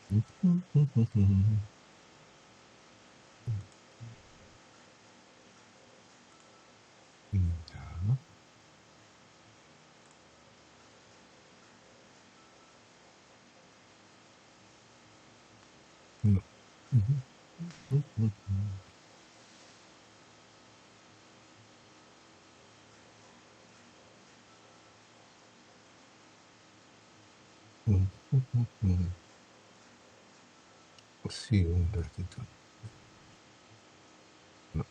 Ya. No. Sí, un ratito. No.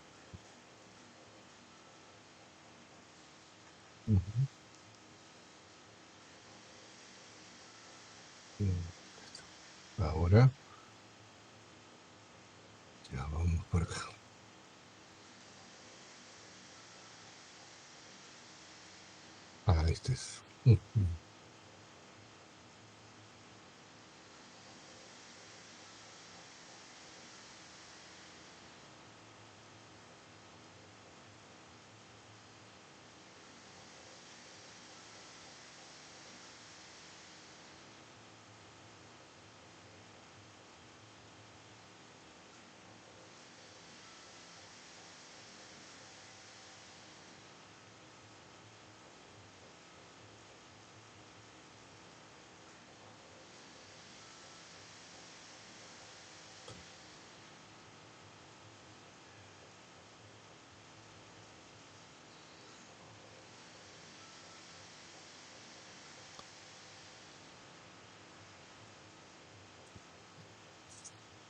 Ujú. Bien. Ahora ya vamos por acá. Ah, este es.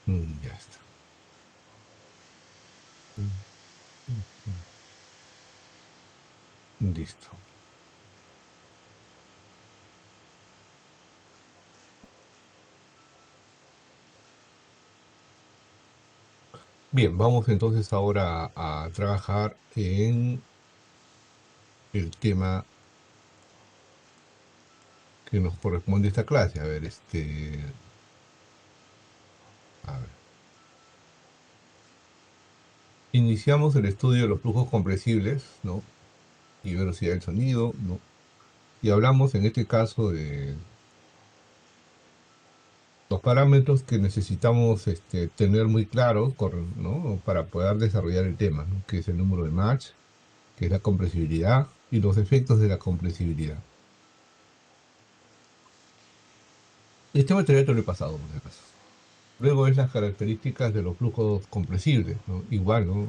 Ya está. Listo. Bien, vamos entonces ahora a trabajar en el tema que nos corresponde a esta clase. A ver, a ver. Iniciamos el estudio de los flujos compresibles, ¿no? Y velocidad del sonido, ¿no? Y hablamos en este caso de los parámetros que necesitamos tener muy claros, ¿no? Para poder desarrollar el tema, ¿no? Que es el número de Mach, que es la compresibilidad y los efectos de la compresibilidad. Este material te lo he pasado, por si acaso. Luego es las características de los flujos compresibles, ¿no? Igual, ¿no?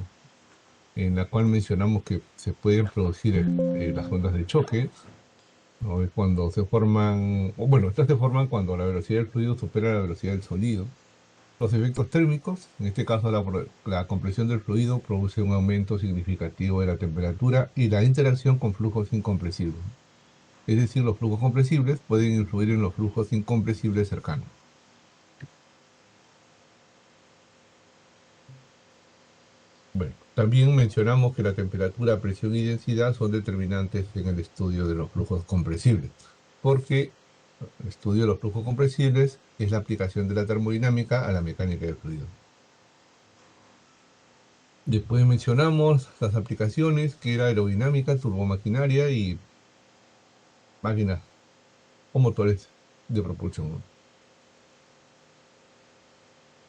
En la cual mencionamos que se pueden producir las ondas de choque, ¿no? Es cuando se forman, o bueno, estas se forman cuando la velocidad del fluido supera la velocidad del sonido. Los efectos térmicos, en este caso la compresión del fluido produce un aumento significativo de la temperatura y la interacción con flujos incompresibles. Es decir, los flujos compresibles pueden influir en los flujos incompresibles cercanos. Bueno, también mencionamos que la temperatura, presión y densidad son determinantes en el estudio de los flujos compresibles, porque el estudio de los flujos compresibles es la aplicación de la termodinámica a la mecánica del fluido. Después mencionamos las aplicaciones que era aerodinámica, turbomaquinaria y máquinas o motores de propulsión.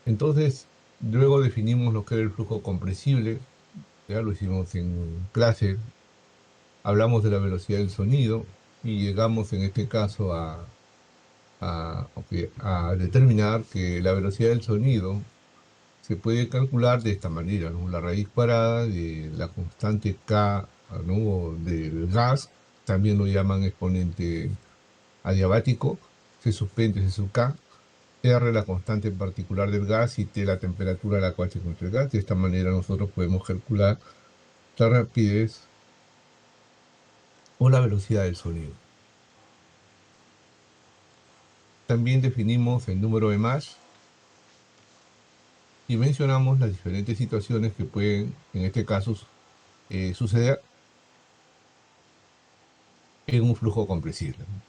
Entonces, luego definimos lo que era el flujo compresible, ya lo hicimos en clase, hablamos de la velocidad del sonido y llegamos en este caso a determinar que la velocidad del sonido se puede calcular de esta manera, ¿no? La raíz cuadrada de la constante K, ¿no? Del gas, también lo llaman exponente adiabático, C sub P entre C sub K, R la constante particular del gas y T la temperatura a la cual se encuentra el gas. De esta manera nosotros podemos calcular la rapidez o la velocidad del sonido. También definimos el número de Mach y mencionamos las diferentes situaciones que pueden, en este caso, suceder en un flujo compresible, ¿no?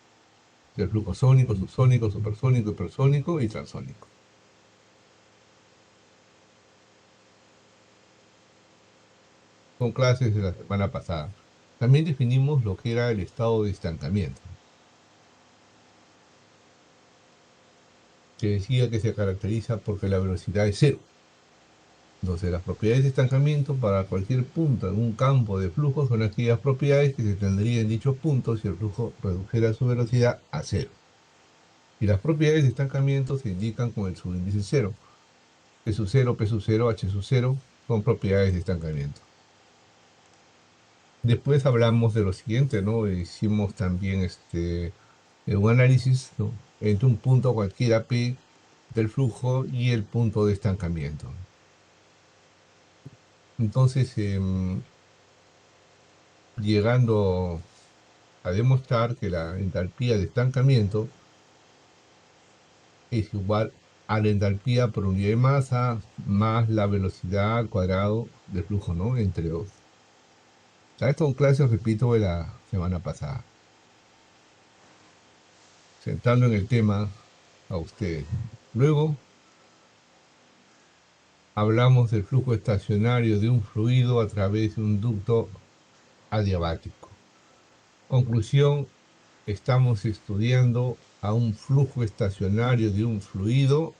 El flujo sónico, subsónico, supersónico, hipersónico y transónico. Son clases de la semana pasada. También definimos lo que era el estado de estancamiento. que decía que se caracteriza porque la velocidad es cero. Entonces, las propiedades de estancamiento para cualquier punto en un campo de flujo son aquellas propiedades que se tendrían en dicho punto si el flujo redujera su velocidad a cero. Y las propiedades de estancamiento se indican con el subíndice cero. P sub 0, P sub 0, H sub 0 son propiedades de estancamiento. Después hablamos de lo siguiente, ¿no? Hicimos también un análisis, ¿no? Entre un punto cualquiera P del flujo y el punto de estancamiento. Entonces, llegando a demostrar que la entalpía de estancamiento es igual a la entalpía por unidad de masa más la velocidad al cuadrado del flujo, ¿no? Entre dos. Esto en clase, repito, de la semana pasada. Centrando en el tema a ustedes. Luego hablamos del flujo estacionario de un fluido a través de un ducto adiabático. Conclusión, estamos estudiando a un flujo estacionario de un fluido,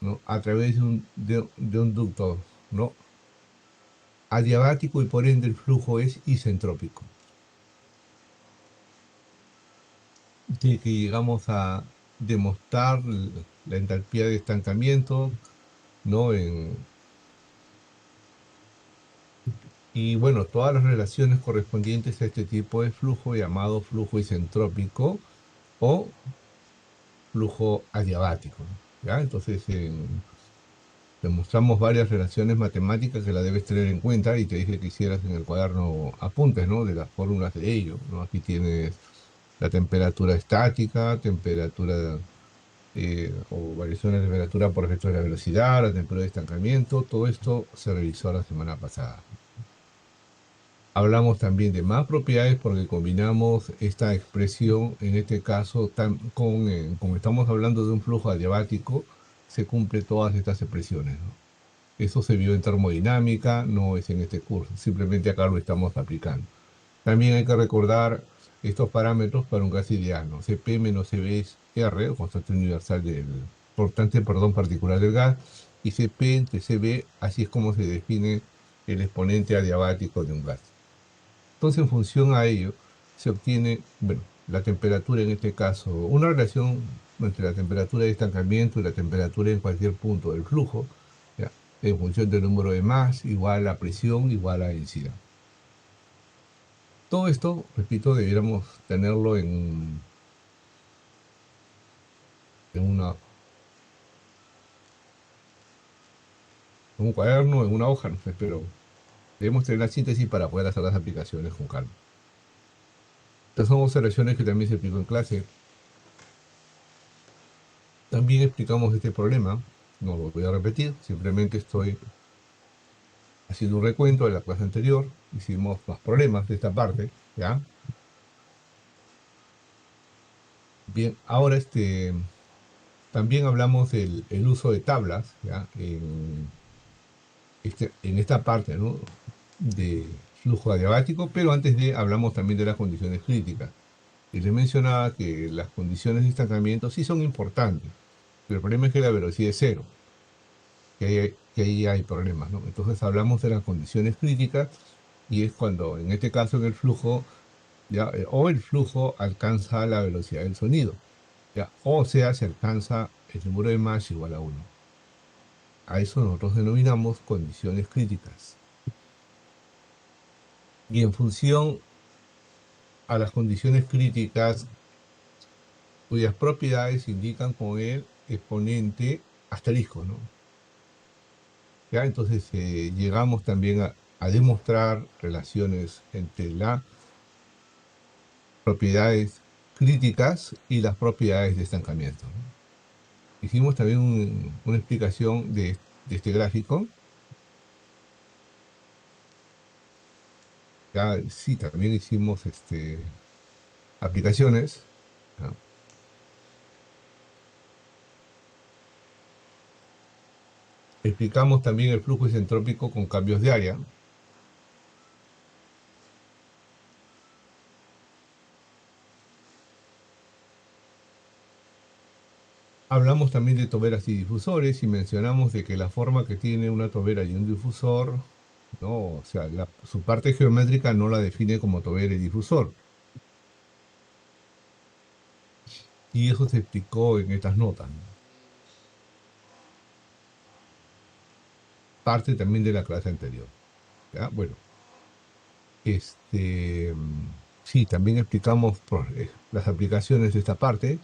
¿no? A través de un ducto, ¿no? Adiabático, y por ende el flujo es isentrópico. De que llegamos a demostrar la entalpía de estancamiento, ¿no? Y bueno, todas las relaciones correspondientes a este tipo de flujo llamado flujo isentrópico o flujo adiabático, ¿no? ¿Ya? Entonces, demostramos varias relaciones matemáticas que la debes tener en cuenta, y te dije que hicieras en el cuaderno apuntes, ¿no? De las fórmulas de ello, ¿no? Aquí tienes la temperatura estática, temperatura o variaciones de temperatura por efecto de la velocidad, la temperatura de estancamiento. Todo esto se revisó la semana pasada. Hablamos también de más propiedades porque combinamos esta expresión, en este caso, como estamos hablando de un flujo adiabático, se cumple todas estas expresiones, ¿no? Eso se vio en termodinámica, no es en este curso, simplemente acá lo estamos aplicando. También hay que recordar estos parámetros para un gas ideal, ¿no? Cp menos Cv es R, o constante universal particular del gas, y Cp entre Cv, así es como se define el exponente adiabático de un gas. Entonces, en función a ello, se obtiene, bueno, la temperatura en este caso, una relación entre la temperatura de estancamiento y la temperatura en cualquier punto del flujo, ¿ya? En función del número de Mach igual a presión igual a densidad. Todo esto, repito, debiéramos tenerlo en un cuaderno, en una hoja, no sé, pero debemos tener la síntesis para poder hacer las aplicaciones con calma. Estas son observaciones que también se explicó en clase. También explicamos este problema, no lo voy a repetir, simplemente estoy haciendo un recuento de la clase anterior. Hicimos más problemas de esta parte, ¿ya? Bien, ahora también hablamos del el uso de tablas, ¿ya? En esta parte, ¿no? De flujo adiabático, pero antes hablamos también de las condiciones críticas. Y les mencionaba que las condiciones de estancamiento sí son importantes, pero el problema es que la velocidad es cero, que ahí hay problemas, ¿no? Entonces hablamos de las condiciones críticas, y es cuando, en este caso, en el flujo, ¿ya? O el flujo alcanza la velocidad del sonido, ¿ya? O sea, se alcanza el número de Mach igual a 1. A eso nosotros denominamos condiciones críticas. Y en función a las condiciones críticas, cuyas propiedades se indican con el exponente asterisco, ¿no? ¿Ya? Entonces, llegamos también a demostrar relaciones entre las propiedades críticas y las propiedades de estancamiento, ¿no? Hicimos también una explicación de este gráfico. Ya, sí, también hicimos aplicaciones, ¿no? Explicamos también el flujo isentrópico con cambios de área. hablamos también de toberas y difusores y mencionamos de que la forma que tiene una tobera y un difusor, no, o sea, su parte geométrica no la define como tobera y difusor. Y eso se explicó en estas notas, ¿no? Parte también de la clase anterior. ¿Ya? Bueno, sí, también explicamos las aplicaciones de esta parte.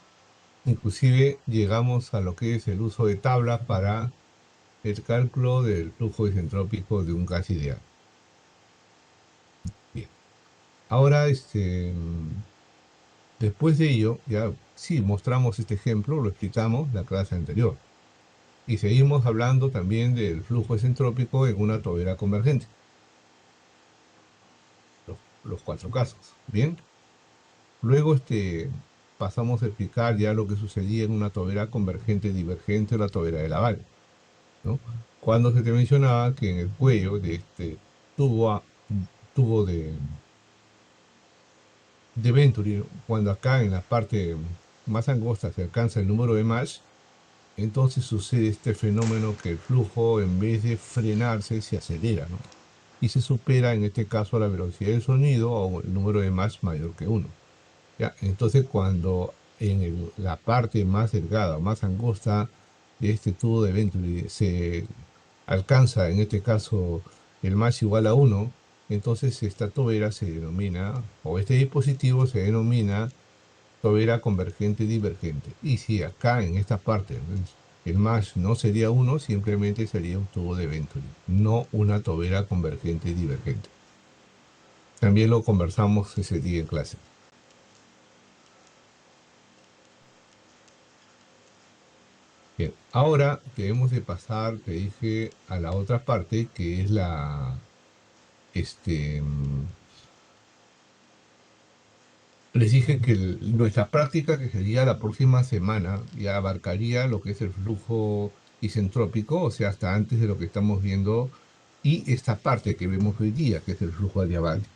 Inclusive llegamos a lo que es el uso de tablas para el cálculo del flujo isentrópico de un gas ideal. Bien. Ahora, después de ello, ya sí, mostramos este ejemplo, lo explicamos la clase anterior. Y seguimos hablando también del flujo isentrópico en una tobera convergente. Los cuatro casos. Bien. Luego, pasamos a explicar ya lo que sucedía en una tobera convergente divergente o la tobera de Laval, ¿no? Cuando se te mencionaba que en el cuello de este tubo, tubo de Venturi, cuando acá en la parte más angosta se alcanza el número de Mach, entonces sucede este fenómeno que el flujo, en vez de frenarse, se acelera, ¿no? Y se supera, en este caso, la velocidad del sonido o el número de Mach mayor que uno. ¿Ya? Entonces, cuando en la parte más delgada o más angosta de este tubo de Venturi se alcanza, en este caso, el Mach igual a uno, entonces esta tobera se denomina, o este dispositivo se denomina tobera convergente divergente. Y si acá en esta parte el Mach no sería uno, simplemente sería un tubo de Venturi, no una tobera convergente divergente. También lo conversamos ese día en clase. Bien, ahora debemos de pasar, te dije, a la otra parte, que es este, mm, les dije que nuestra práctica, que sería la próxima semana, ya abarcaría lo que es el flujo isentrópico, o sea, hasta antes de lo que estamos viendo, y esta parte que vemos hoy día, que es el flujo adiabático.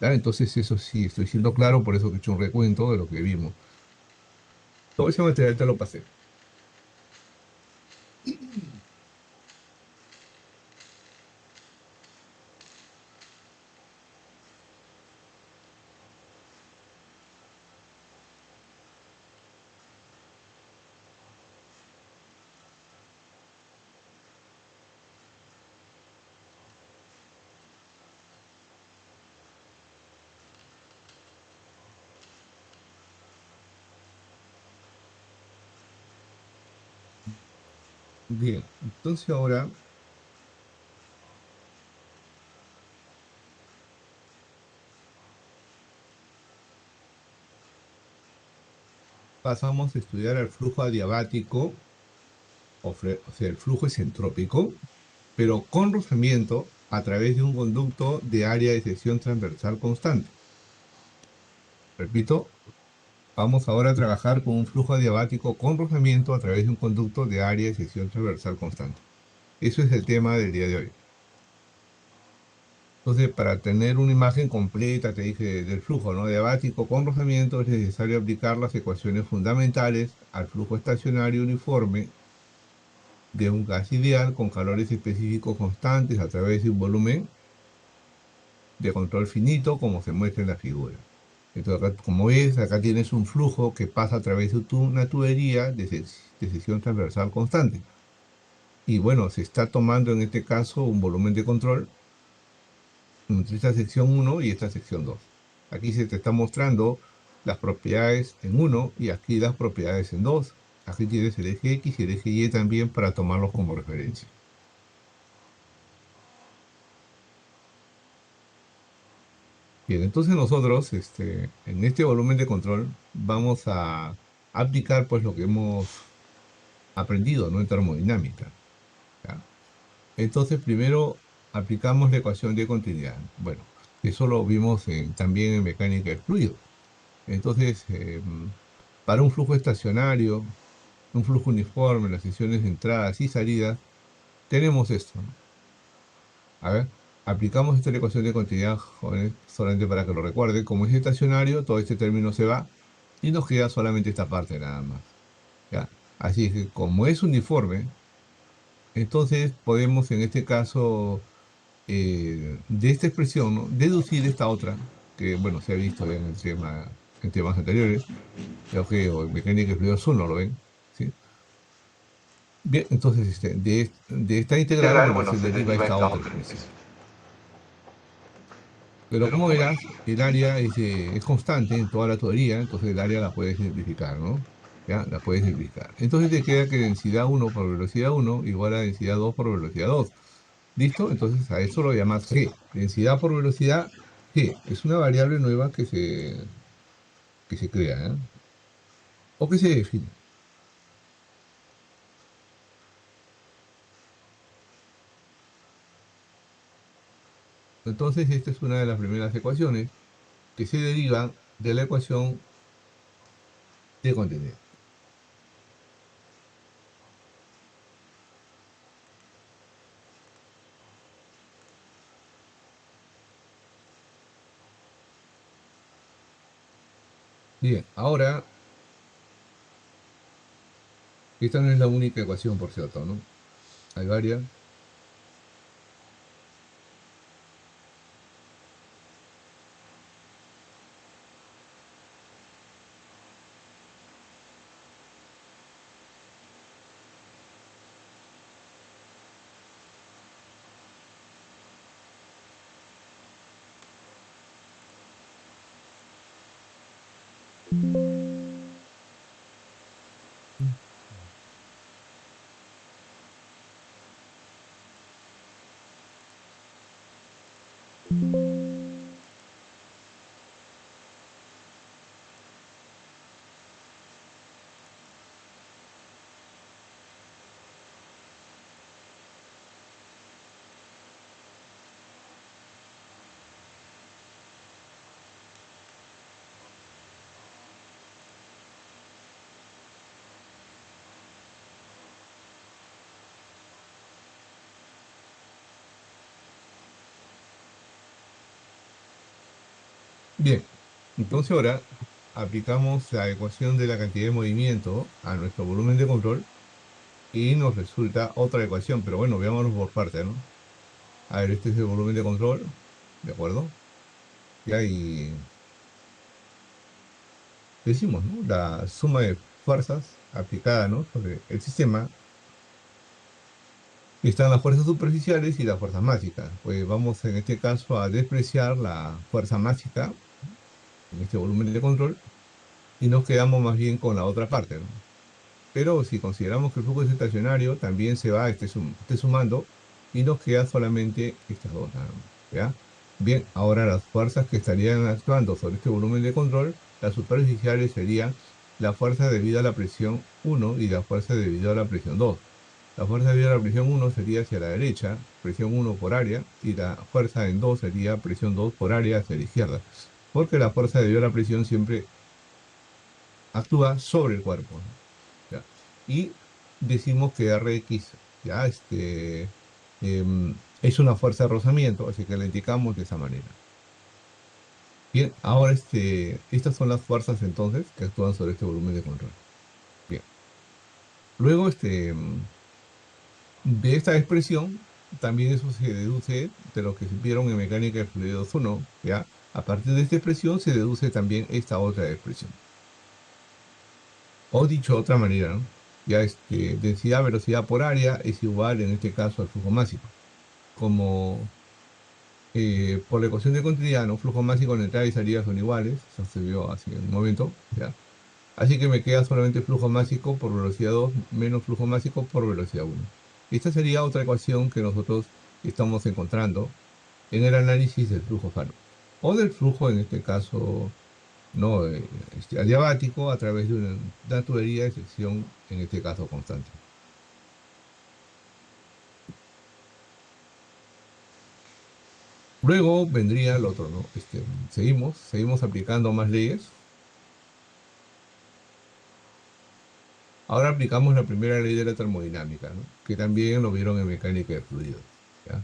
¿Ya? Entonces, eso sí, estoy siendo claro, por eso que he hecho un recuento de lo que vimos. Todo ese material te lo pasé. Bien, entonces ahora pasamos a estudiar el flujo adiabático o sea, el flujo es entrópico, pero con rozamiento a través de un conducto de área de sección transversal constante. Repito, vamos ahora a trabajar con un flujo adiabático con rozamiento a través de un conducto de área de sección transversal constante. Eso es el tema del día de hoy. Entonces, para tener una imagen completa, te dije, del flujo, ¿no?, diabático con rozamiento, es necesario aplicar las ecuaciones fundamentales al flujo estacionario uniforme de un gas ideal con calores específicos constantes a través de un volumen de control finito, como se muestra en la figura. Entonces, acá, como ves, acá tienes un flujo que pasa a través de una tubería de sección transversal constante. Y bueno, se está tomando en este caso un volumen de control entre esta sección 1 y esta sección 2. Aquí se te está mostrando las propiedades en 1 y aquí las propiedades en 2. Aquí tienes el eje X y el eje Y también para tomarlos como referencia. Bien, entonces nosotros en este volumen de control vamos a aplicar pues lo que hemos aprendido, ¿no?, en termodinámica. ¿Ya? Entonces primero aplicamos la ecuación de continuidad. Bueno, eso lo vimos también en mecánica del fluido. Entonces, para un flujo estacionario, un flujo uniforme, las secciones de entradas y salidas, tenemos esto, ¿no? A ver, aplicamos esta ecuación de continuidad, jóvenes, solamente para que lo recuerden. Como es estacionario, todo este término se va y nos queda solamente esta parte nada más. ¿Ya? Así que como es uniforme, entonces podemos en este caso de esta expresión, ¿no? Deducir esta otra, que bueno, se ha visto ya en el tema, en temas anteriores, ya que o en mecánica de fluidos uno lo ven, ¿sí? Bien, entonces de esta integral, Integral, bueno, bueno, se se deriva deriva esta esta otra otra expresión. expresión. Pero Pero como como verás, el área es constante en toda la teoría, entonces el área la puedes simplificar, ¿no? Ya, la puedes simplificar. Entonces te queda que densidad uno por velocidad uno igual a densidad 2 por velocidad 2. ¿Listo? Entonces a eso lo llamas G. Densidad por velocidad G. Es una variable nueva que se crea, ¿eh? O que se define. Entonces esta es una de las primeras ecuaciones que se derivan de la ecuación de contenido. Bien, ahora, esta no es la única ecuación, por cierto, ¿no? Hay varias. Bien, entonces ahora aplicamos la ecuación de la cantidad de movimiento a nuestro volumen de control y nos resulta otra ecuación, pero bueno, veámoslo por partes, ¿no? A ver, este es el volumen de control, ¿de acuerdo? Ya, y decimos, ¿no? La suma de fuerzas aplicada, ¿no? Sobre el sistema, están las fuerzas superficiales y las fuerzas máxicas. Pues vamos en este caso a despreciar la fuerza máxima en este volumen de control y nos quedamos más bien con la otra parte, ¿no? Pero si consideramos que el flujo es estacionario, también se va este sumando y nos queda solamente estas dos, nada más, ¿ya? Bien, ahora las fuerzas que estarían actuando sobre este volumen de control, las superficiales serían la fuerza debido a la presión uno y la fuerza debido a la presión 2. La fuerza debido a la presión uno sería hacia la derecha, presión uno por área, y la fuerza en 2 sería presión 2 por área hacia la izquierda, porque la fuerza debido a la presión siempre actúa sobre el cuerpo, ¿no? ¿Ya? Y decimos que Rx, ya, es una fuerza de rozamiento, así que la indicamos de esa manera. Bien, ahora estas son las fuerzas entonces que actúan sobre este volumen de control. Bien, luego de esta expresión, también eso se deduce de lo que vieron en mecánica de fluidos uno, ¿ya? A partir de esta expresión se deduce también esta otra expresión. O dicho de otra manera, ¿no? Ya densidad velocidad por área es igual en este caso al flujo máximo. Como por la ecuación de continuidad, ¿no? Flujo máximo en entrada y salida son iguales, eso se vio hace un momento, ¿ya? Así que me queda solamente flujo máximo por velocidad 2 menos flujo máximo por velocidad uno. Esta sería otra ecuación que nosotros estamos encontrando en el análisis del flujo Fano. O del flujo, en este caso, no adiabático a través de una tubería de sección, en este caso constante. Luego vendría el otro, ¿no? Seguimos aplicando más leyes. Ahora aplicamos la primera ley de la termodinámica, ¿no? Que también lo vieron en mecánica de fluidos, ¿ya?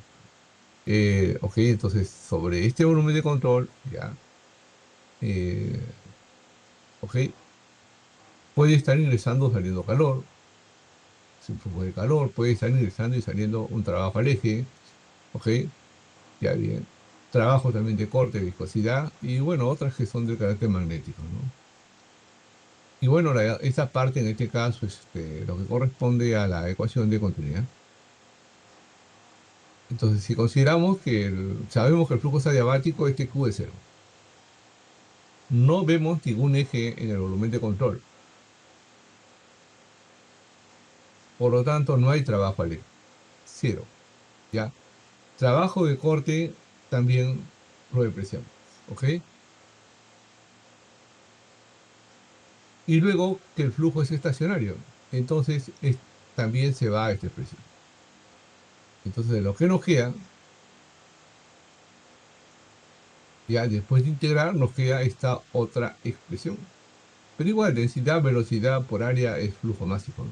Ok, entonces sobre este volumen de control, ¿ya? Eh, ok, puede estar ingresando o saliendo calor, un flujo de calor, puede estar ingresando y saliendo un trabajo al eje, ¿ok? Ya bien. Trabajos también de corte, viscosidad y bueno, otras que son de carácter magnético, ¿no? Y bueno, esta parte en este caso es lo que corresponde a la ecuación de continuidad. Entonces, si consideramos que sabemos que el flujo es adiabático, este Q es cero. No vemos ningún eje en el volumen de control. Por lo tanto, no hay trabajo al eje. Cero. ¿Ya? Trabajo de corte también lo despreciamos. ¿Ok? Y luego que el flujo es estacionario. Entonces, también se va a esta expresión. Entonces, de lo que nos queda, ya después de integrar, nos queda esta otra expresión. Pero igual, densidad, velocidad por área es flujo másico, ¿no?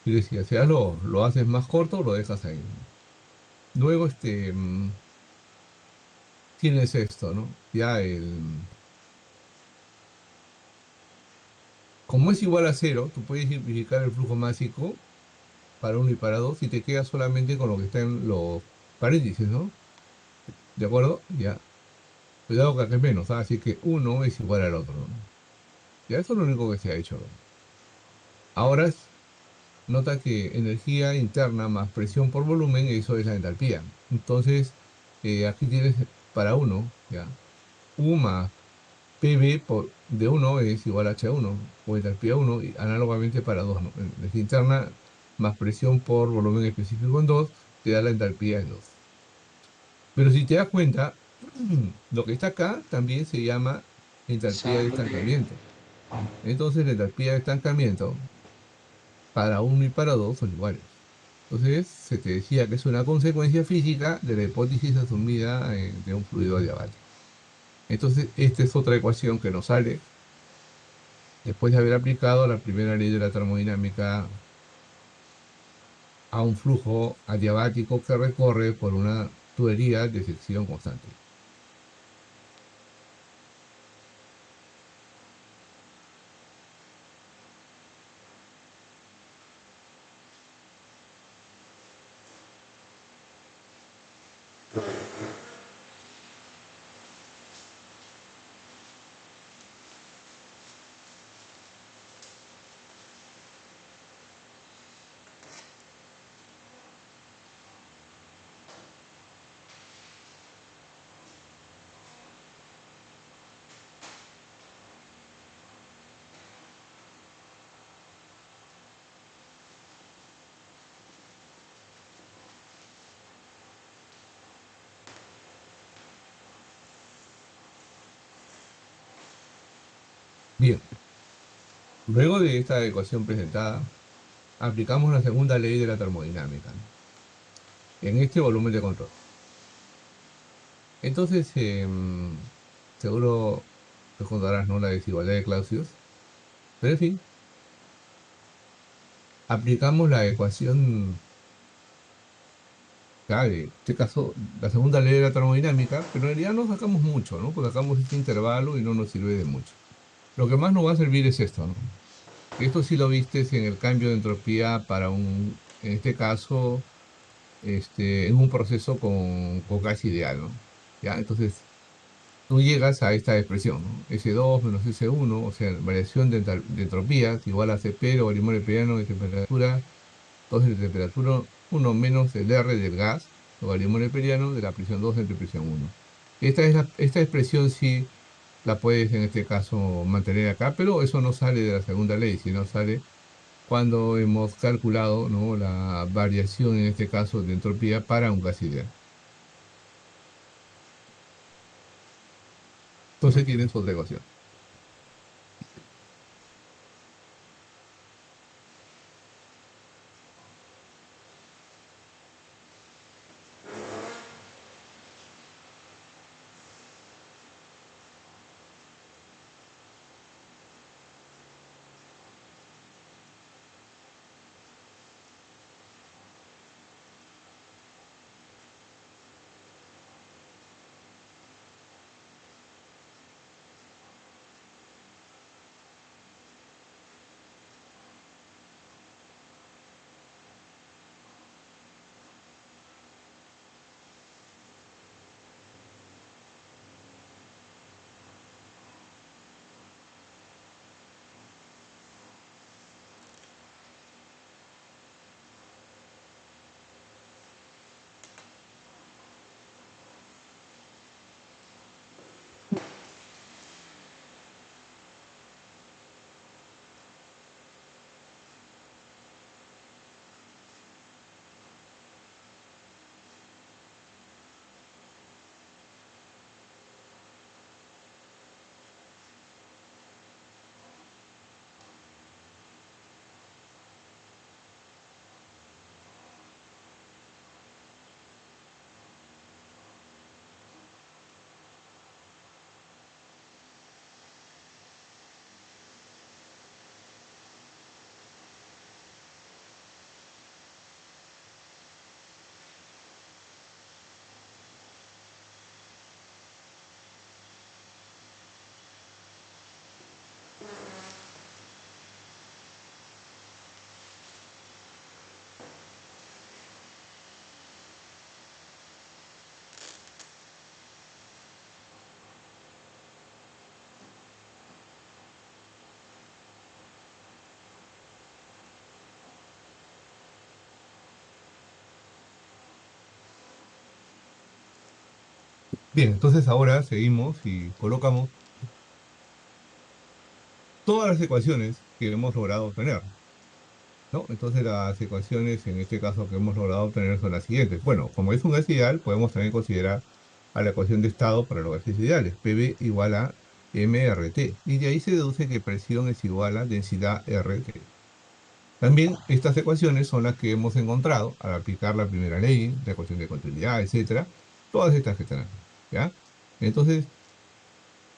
Y decía, si lo haces más corto, lo dejas ahí, ¿no? Luego, tienes esto, ¿no? Ya como es igual a cero, tú puedes simplificar el flujo másico para uno y para dos y te quedas solamente con lo que está en los paréntesis, ¿no? ¿De acuerdo? Ya. Cuidado que acá es menos, ¿ah? Así que uno es igual al otro, ¿no? Ya eso es lo único que se ha hecho, ¿no? Ahora nota que energía interna más presión por volumen, eso es la entalpía. Entonces, aquí tienes para uno, ¿ya? U más PV de uno es igual a H1 o entalpía uno y análogamente para 2, ¿no? Energía interna más presión por volumen específico en 2 te da la entalpía en 2. Pero si te das cuenta, lo que está acá también se llama entalpía de estancamiento. Entonces, la entalpía de estancamiento para uno y para 2 son iguales. Entonces, se te decía que es una consecuencia física de la hipótesis asumida de un fluido adiabático. Entonces, esta es otra ecuación que nos sale después de haber aplicado la primera ley de la termodinámica a un flujo adiabático que recorre por una tubería de sección constante. Bien, luego de esta ecuación presentada, aplicamos la segunda ley de la termodinámica, ¿no? En este volumen de control. Entonces, seguro recordarás, ¿no? La desigualdad de Clausius. Pero en fin, aplicamos la ecuación, en este caso, la segunda ley de la termodinámica, pero en realidad no sacamos mucho, ¿no? Pues sacamos este intervalo y no nos sirve de mucho. Lo que más nos va a servir es esto, ¿no? Que esto sí lo vistes en el cambio de entropía para en este caso, en un proceso con gas ideal, ¿no? ¿Ya? Entonces, tú llegas a esta expresión, ¿no? S2 menos S1, o sea, variación de entropías igual a Cp, logaritmo neperiano de temperatura, 2 de temperatura uno menos el R del gas, logaritmo neperiano de la presión 2 entre presión uno. Esta expresión sí la puedes en este caso mantener acá, pero eso no sale de la segunda ley, sino sale cuando hemos calculado, ¿no? La variación en este caso de entropía para un gas ideal. Entonces tienes otra ecuación. Bien, entonces ahora seguimos y colocamos todas las ecuaciones que hemos logrado obtener, ¿no? Entonces las ecuaciones en este caso que hemos logrado obtener son las siguientes. Bueno, como es un gas ideal, podemos también considerar a la ecuación de estado para los gases ideales, PV igual a mRT, y de ahí se deduce que presión es igual a densidad RT. También estas ecuaciones son las que hemos encontrado al aplicar la primera ley, la ecuación de continuidad, etcétera, todas estas que están aquí, ¿ya? Entonces,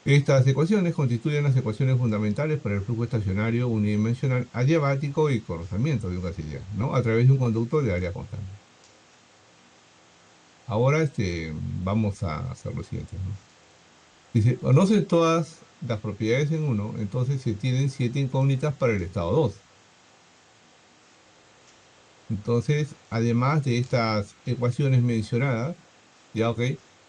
estas ecuaciones constituyen las ecuaciones fundamentales para el flujo estacionario unidimensional adiabático y con rozamiento de un gas ideal, ¿no? A través de un conducto de área constante. Ahora vamos a hacer lo siguiente, ¿no? Dice, conocen todas las propiedades en uno, entonces se tienen 7 incógnitas para el estado 2. Entonces, además de estas ecuaciones mencionadas, ya ok,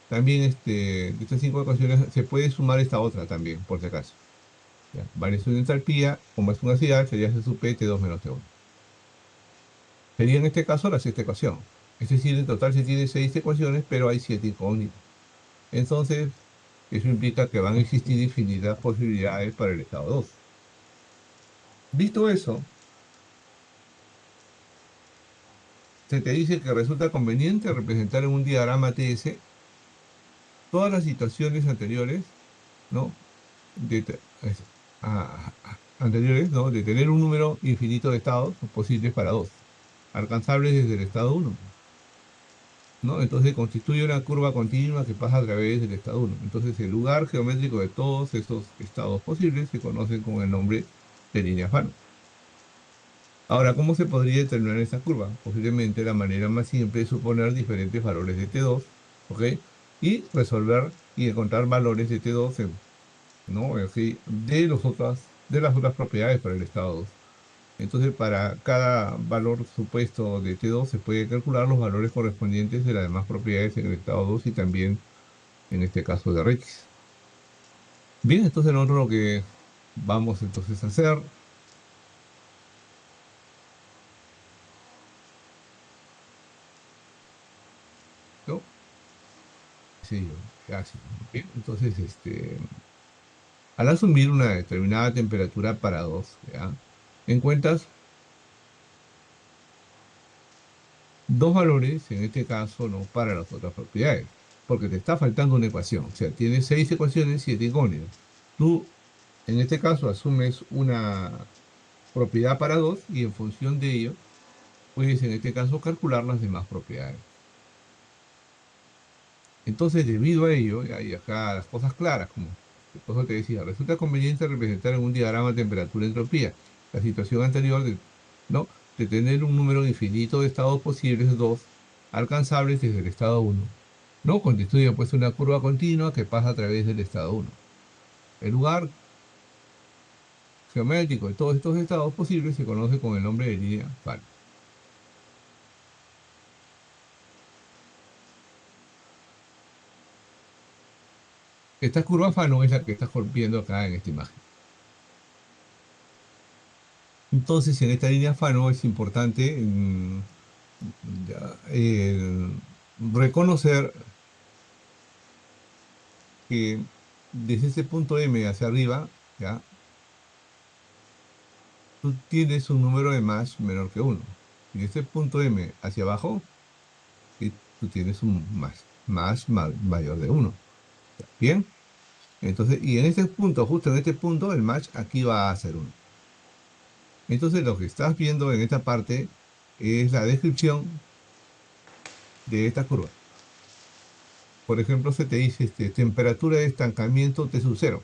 también de estas 5 ecuaciones se puede sumar esta otra también, por si acaso. ¿Ya? Variación de entalpía, como es una ciudad, sería C sub P, T2 menos T1. Sería en este caso la sexta ecuación. Es decir, en total se tiene 6 ecuaciones, pero hay 7 incógnitas. Entonces, eso implica que van a existir infinitas posibilidades para el estado 2. Visto eso, se te dice que resulta conveniente representar en un diagrama TS todas las situaciones anteriores, ¿no? Anteriores, ¿no? De tener un número infinito de estados posibles para dos, alcanzables desde el estado uno, ¿no? Entonces constituye una curva continua que pasa a través del estado uno. Entonces el lugar geométrico de todos esos estados posibles se conoce con el nombre de línea Fano. Ahora, ¿cómo se podría determinar esta curva? Posiblemente la manera más simple es suponer diferentes valores de T2, ¿ok? Y resolver y encontrar valores de T2 ¿no? Así, de las otras propiedades para el estado 2. Entonces, para cada valor supuesto de T2 se puede calcular los valores correspondientes de las demás propiedades en el estado 2 y también en este caso de Rx. Bien, entonces nosotros lo que vamos entonces a hacer, ¿no? Sí, así. Bien, entonces, al asumir una determinada temperatura para 2, ¿ya? Encuentras dos valores, en este caso, no para las otras propiedades, porque te está faltando una ecuación. O sea, tienes 6 ecuaciones, 7 incógnitas. Tú, en este caso, asumes una propiedad para 2 y en función de ello, puedes, en este caso, calcular las demás propiedades. Entonces, debido a ello, hay acá las cosas claras, como por eso te decía, resulta conveniente representar en un diagrama temperatura-entropía la situación anterior ¿no? De tener un número infinito de estados posibles, dos, alcanzables desde el estado uno, ¿no? Constituye pues una curva continua que pasa a través del estado uno. El lugar geométrico de todos estos estados posibles se conoce con el nombre de línea Fano. Esta curva Fano es la que estás viendo acá en esta imagen. Entonces, en esta línea Fano es importante ya, reconocer que desde ese punto M hacia arriba, ¿ya? Tú tienes un número de más menor que uno. Y de ese punto M hacia abajo, tú tienes un mayor de uno. Bien, entonces, y en este punto, justo en este punto, el match aquí va a ser uno. Entonces, lo que estás viendo en esta parte es la descripción de esta curva. Por ejemplo, se te dice temperatura de estancamiento T sub cero.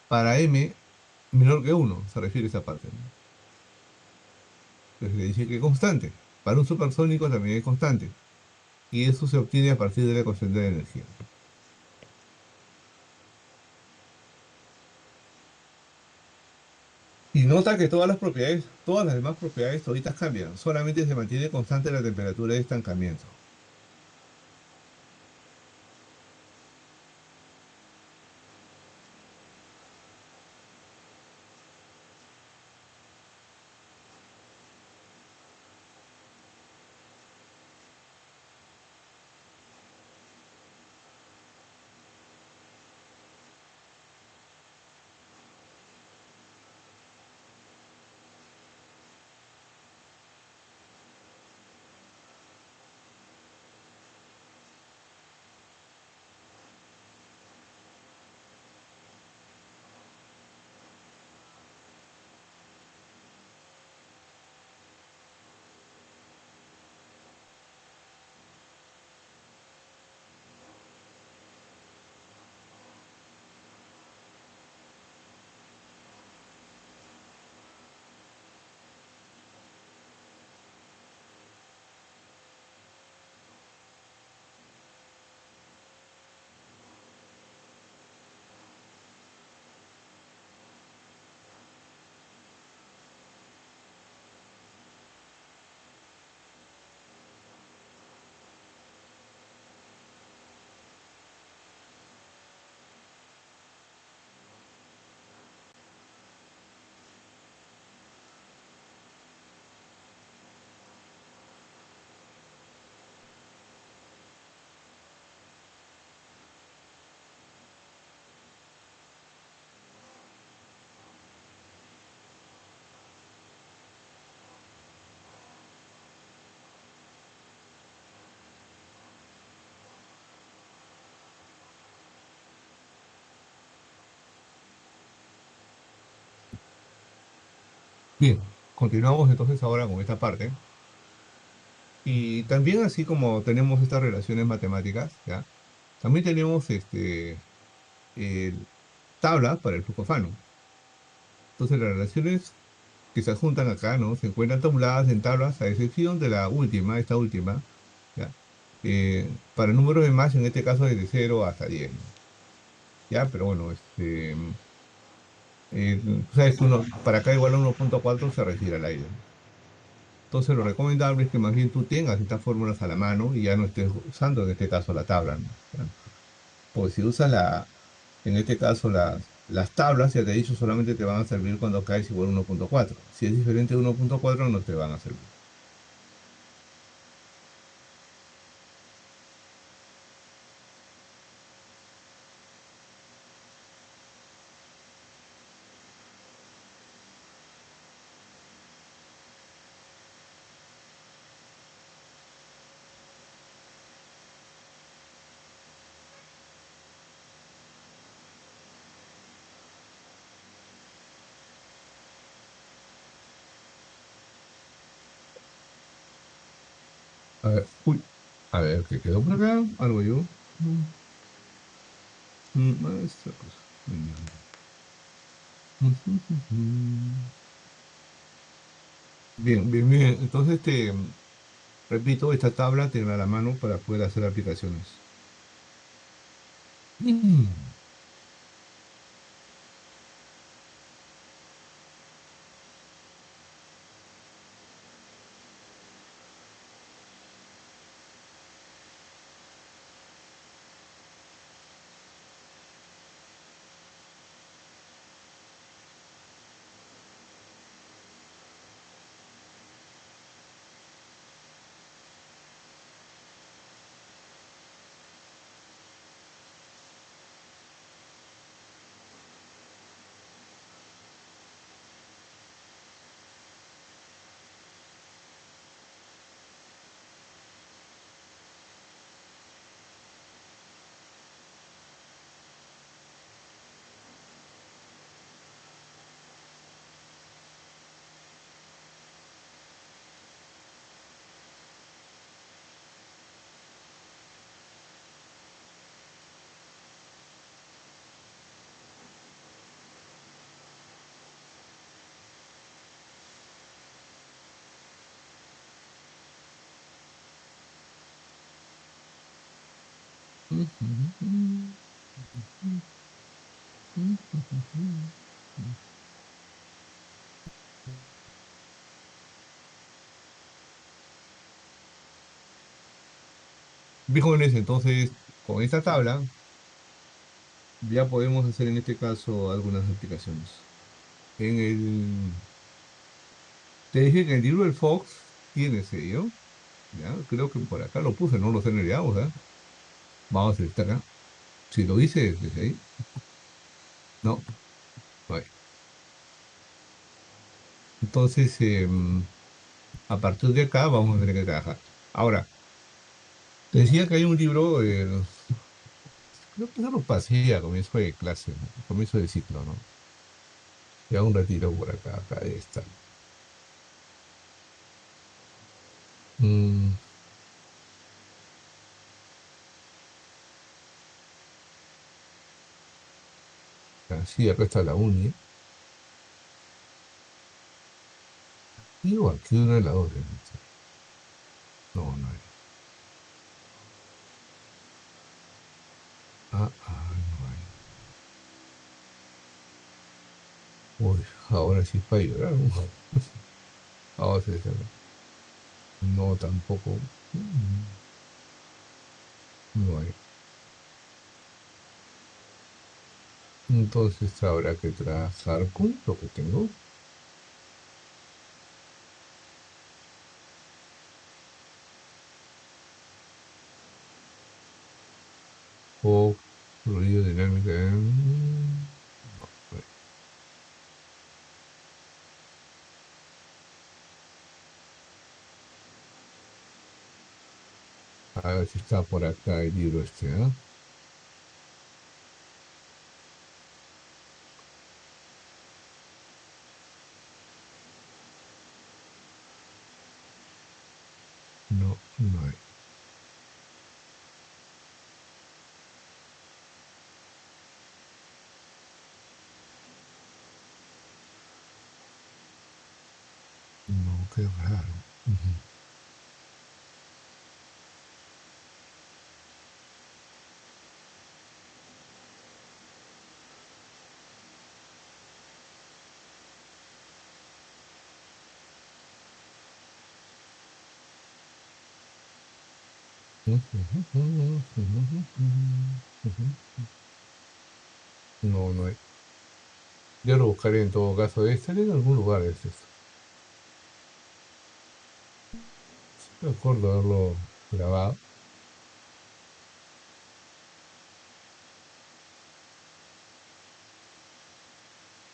Para M menor que uno se refiere a esa parte, ¿no? Entonces le dice que es constante. Para un supersónico también es constante. Y eso se obtiene a partir de la ecuación de la energía. Y nota que todas las propiedades, todas las demás propiedades toditas cambian. Solamente se mantiene constante la temperatura de estancamiento. Bien, continuamos entonces ahora con esta parte. Y también así como tenemos estas relaciones matemáticas, ¿ya? También tenemos el- tablas para el flujo Fanon. Entonces las relaciones que se juntan acá, ¿no? Se encuentran tabuladas en tablas, a excepción de la última, esta última, ¿ya? Para números de más, en este caso desde 0 hasta 10, ¿no? ¿Ya? Pero bueno, tú sabes que para acá igual a 1,4 se refiere al aire, ¿no? Entonces lo recomendable es que más bien tú tengas estas fórmulas a la mano y ya no estés usando en este caso la tabla, ¿no? ¿Ya? Pues si usas en este caso las tablas, ya te he dicho, solamente te van a servir cuando caes igual a 1,4. Si es diferente de 1,4 no te van a servir. A ver, uy, a ver, ¿qué quedó por acá? Algo yo. Esta cosa. Bien, bien, bien. Entonces, repito, esta tabla tendrá a la mano para poder hacer aplicaciones. Mm. Bien, jóvenes, entonces, con esta tabla ya podemos hacer en este caso algunas aplicaciones. En el, te dije que el libro del Fox tiene sello, ¿ya? Creo que por acá lo puse, no lo sé, vamos, ¿eh? Vamos a estar acá. Si lo hice desde ahí, no, no hay. Entonces, a partir de acá vamos a tener que trabajar. Ahora, te decía que hay un libro, creo que eso lo pasé a comienzo de clase, ¿no? A comienzo de ciclo, ¿no? Ya un ratito por acá, acá está. Mm, sí, acá está la uni. Digo, aquí una de las dos. No, no hay. No hay. Uy, ahora sí es para llorar, ¿no? Ahora sí está acá. No, tampoco. No hay. Entonces habrá que trabajar con lo que tengo. O fluido dinámica. No, no hay. A ver si está por acá el libro ¿ah? No, no hay. No, qué raro. Ujú. No, no hay. Yo lo buscaré en todo caso. Debe estar en algún lugar, es esto. Sí, me acuerdo haberlo grabado.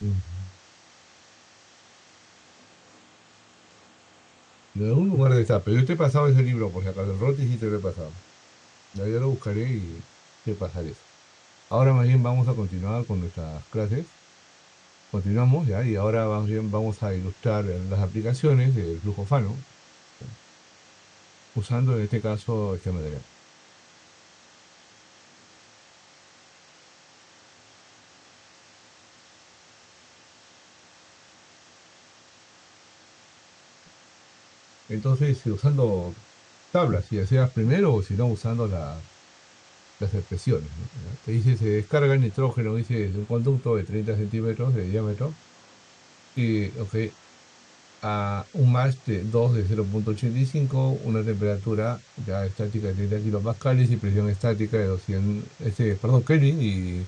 Ujú. En algún lugar de estar. Pero yo te he pasado ese libro, por si acaso. El Roti sí te lo he pasado. Ya yo lo buscaré y te pasaré eso. Ahora más bien vamos a continuar con nuestras clases. Continuamos ya y ahora más bien vamos a ilustrar las aplicaciones del flujo Fano, usando en este caso este material. Entonces, usando tablas, si deseas primero o si no, usando las expresiones, ¿no? ¿Ya? Te dice, se descarga el nitrógeno, dice, de un conducto de 30 centímetros de diámetro y, ok, a un Mach de 2 de 0,85, una temperatura ya estática de 30 kilopascales y presión estática de 200, perdón, Kelvin y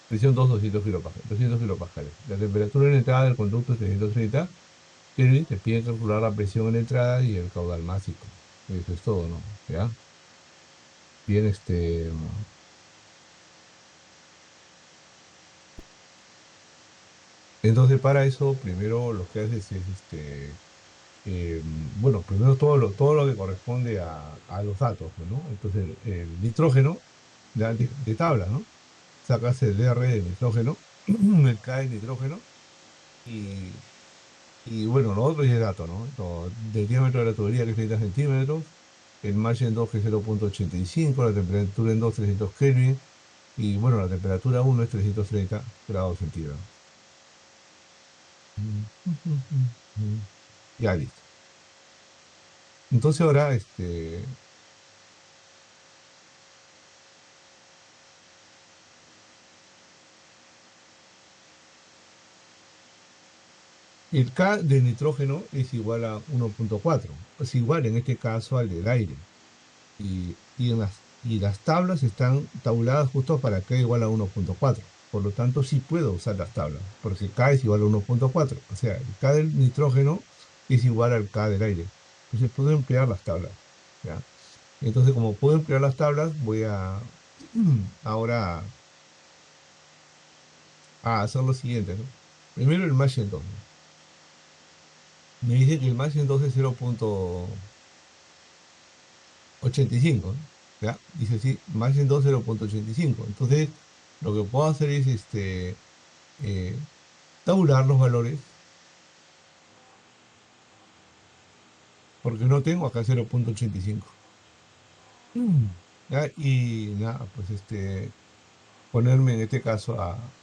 presión 200 kilopascales, 200 kilopascales. La temperatura en entrada del conducto es 330 Kelvin, te pide calcular la presión en entrada y el caudal másico. Eso es todo, ¿no? ¿Ya? Bien, entonces para eso, primero lo que haces es, bueno, primero todo lo que corresponde a los datos, pues, ¿no? Entonces, el nitrógeno de tabla, ¿no? Sacas el R de nitrógeno, el K de nitrógeno y, y bueno, lo otro es el dato, ¿no? Del diámetro de la tubería que es 30 centímetros, el Mach en 2 que es 0,85, la temperatura en 2 300 Kelvin y bueno, la temperatura uno es 330 grados centígrados. Ya listo. Entonces ahora, el K de nitrógeno es igual a 1,4. Es igual en este caso al del aire. Y las tablas están tabuladas justo para K igual a 1,4. Por lo tanto, sí puedo usar las tablas, porque K es igual a 1,4. O sea, el K del nitrógeno es igual al K del aire. Entonces puedo emplear las tablas. ¿Ya? Entonces, como puedo emplear las tablas, voy a ahora a hacer lo siguiente, ¿no? Primero el Mach 2. Me dice que el Mach 2 es 0,85, ¿no? ¿Ya? Dice sí, Mach 2 0,85. Entonces, lo que puedo hacer es eh, tabular los valores, porque no tengo acá 0,85. ¿Ya? Y nada, pues ponerme en este caso a,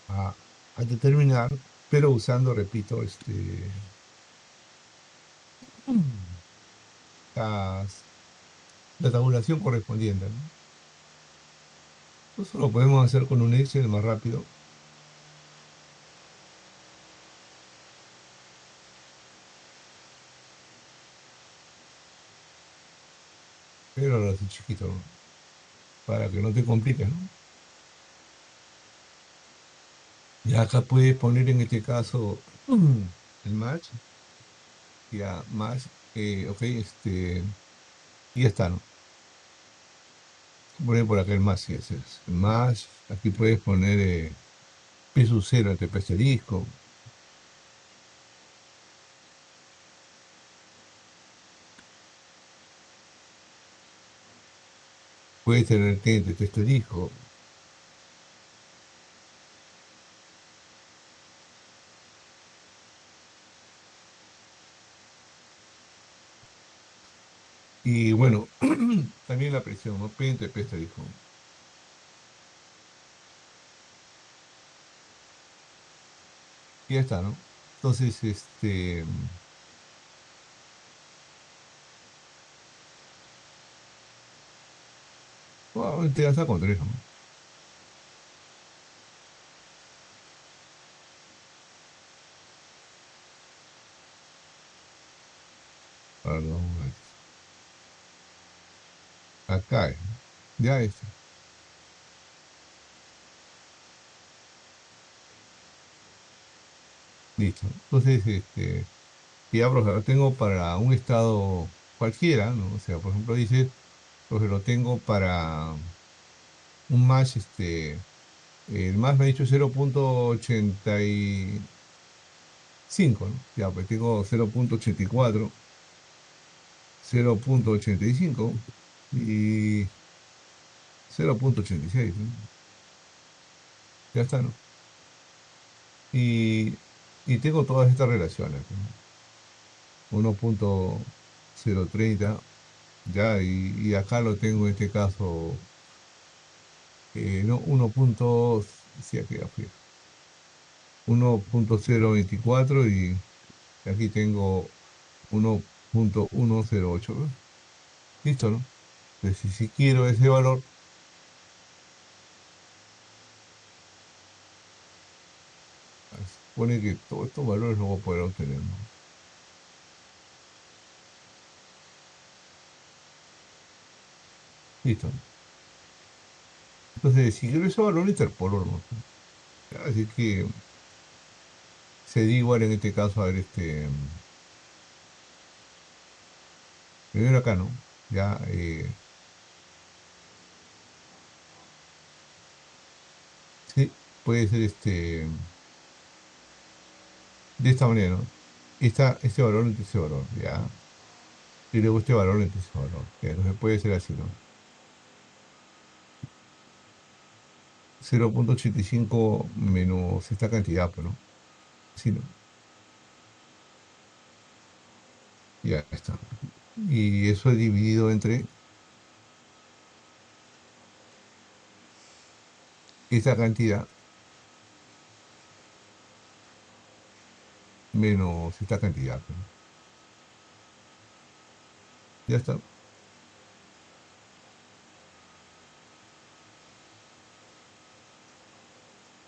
a determinar, pero usando, repito, las- la tabulación correspondiente, ¿no? Eso lo podemos hacer con un Excel más rápido, pero ahora sí chiquito, ¿no? Para que no te compliques, ¿no? Y acá puedes poner en este caso el match, ya match, ok, y ya está, ¿no? Poner por acá el match, si es el match, aquí puedes poner P sub 0 entre P asterisco, puedes tener T entre T asterisco, Y bueno, también la presión, ¿no? P entre P dijo. Y ya está, ¿no? Entonces, bueno, te vas a con tres, ¿no? Perdón, acá, ya está. Listo. Entonces, y abro, lo tengo para un estado cualquiera, ¿no? O sea, por ejemplo, dice, pues lo tengo para un match, el más me ha dicho 0,85, ¿no? Ya, pues tengo 0,84, 0,85 y 0,86, ¿no? Ya está, ¿no? Y, y tengo todas estas relaciones, ¿no? 1,030, ya, y acá lo tengo en este caso, no, 1. Sí, aquí ya fui. 1,024 y aquí tengo 1,108, ¿no? Listo, ¿no? Entonces, si quiero ese valor, supone que todos estos valores no voy a poder obtener, ¿no? Listo, ¿no? Entonces, si quiero ese valor, interpolo, ¿no? Así que sería igual en este caso, a ver, primero acá, ¿no? Ya, sí, puede ser de esta manera, ¿no? Este valor entre ese valor, ya. Y luego este valor entre ese valor. Ya, entonces puede ser así, ¿no? 0,85 menos esta cantidad, pues, ¿no? Sí, ¿no? Ya está. Y eso es dividido entre esta cantidad menos esta cantidad, pues, ¿no? Ya está.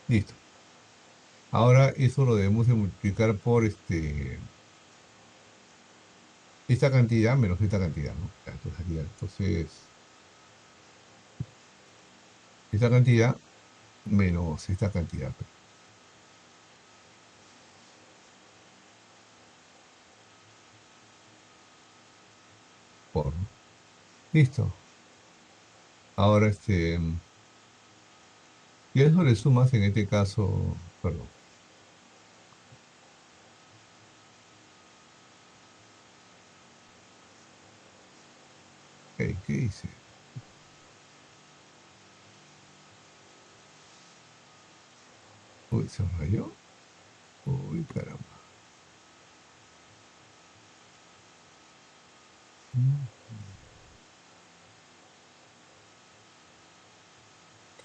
Listo. Ahora eso lo debemos de multiplicar por esta cantidad menos esta cantidad, ¿no? Ya, entonces, esta cantidad menos esta cantidad, pues, por, ¿no? Listo. Ahora, y a eso le sumas en este caso, perdón, ¿qué dice? Uy, ¿se rayó? Uy, caramba. Mm,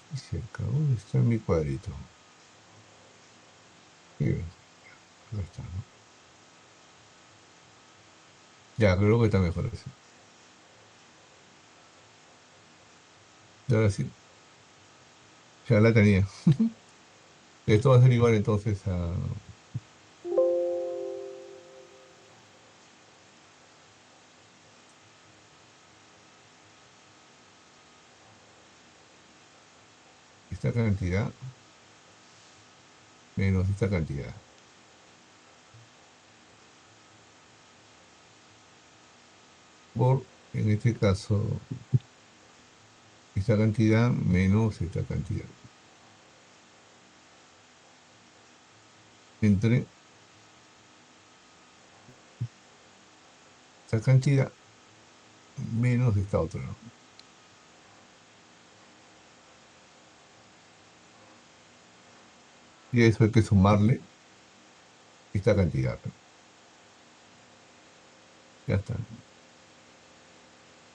¿qué hice acá? ¿Dónde está mi cuadrito? ¿Qué? Acá está, ¿no? Ya, creo que está mejor así. Y ahora sí, ya la tenía. Esto va a ser igual entonces a esta cantidad menos esta cantidad. Por, en este caso, esta cantidad menos esta cantidad. Entre esta cantidad menos esta otra, ¿no? Y a eso hay que sumarle esta cantidad, ¿no? Ya está.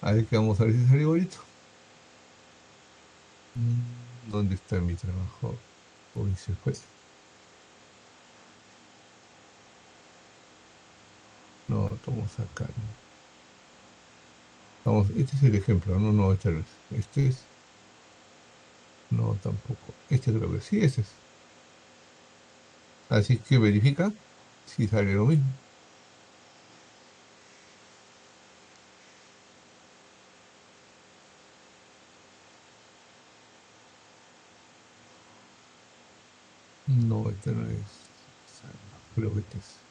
A ver que vamos a ver si sale igualito. ¿Dónde está mi trabajo? Uy, se fue. No, estamos acá, ¿no? Vamos, este es el ejemplo, no, no, este no es. Este es, no, tampoco. Este creo que sí, ese es. Así que verifica si sale lo mismo. No, este no es. No, creo que este es.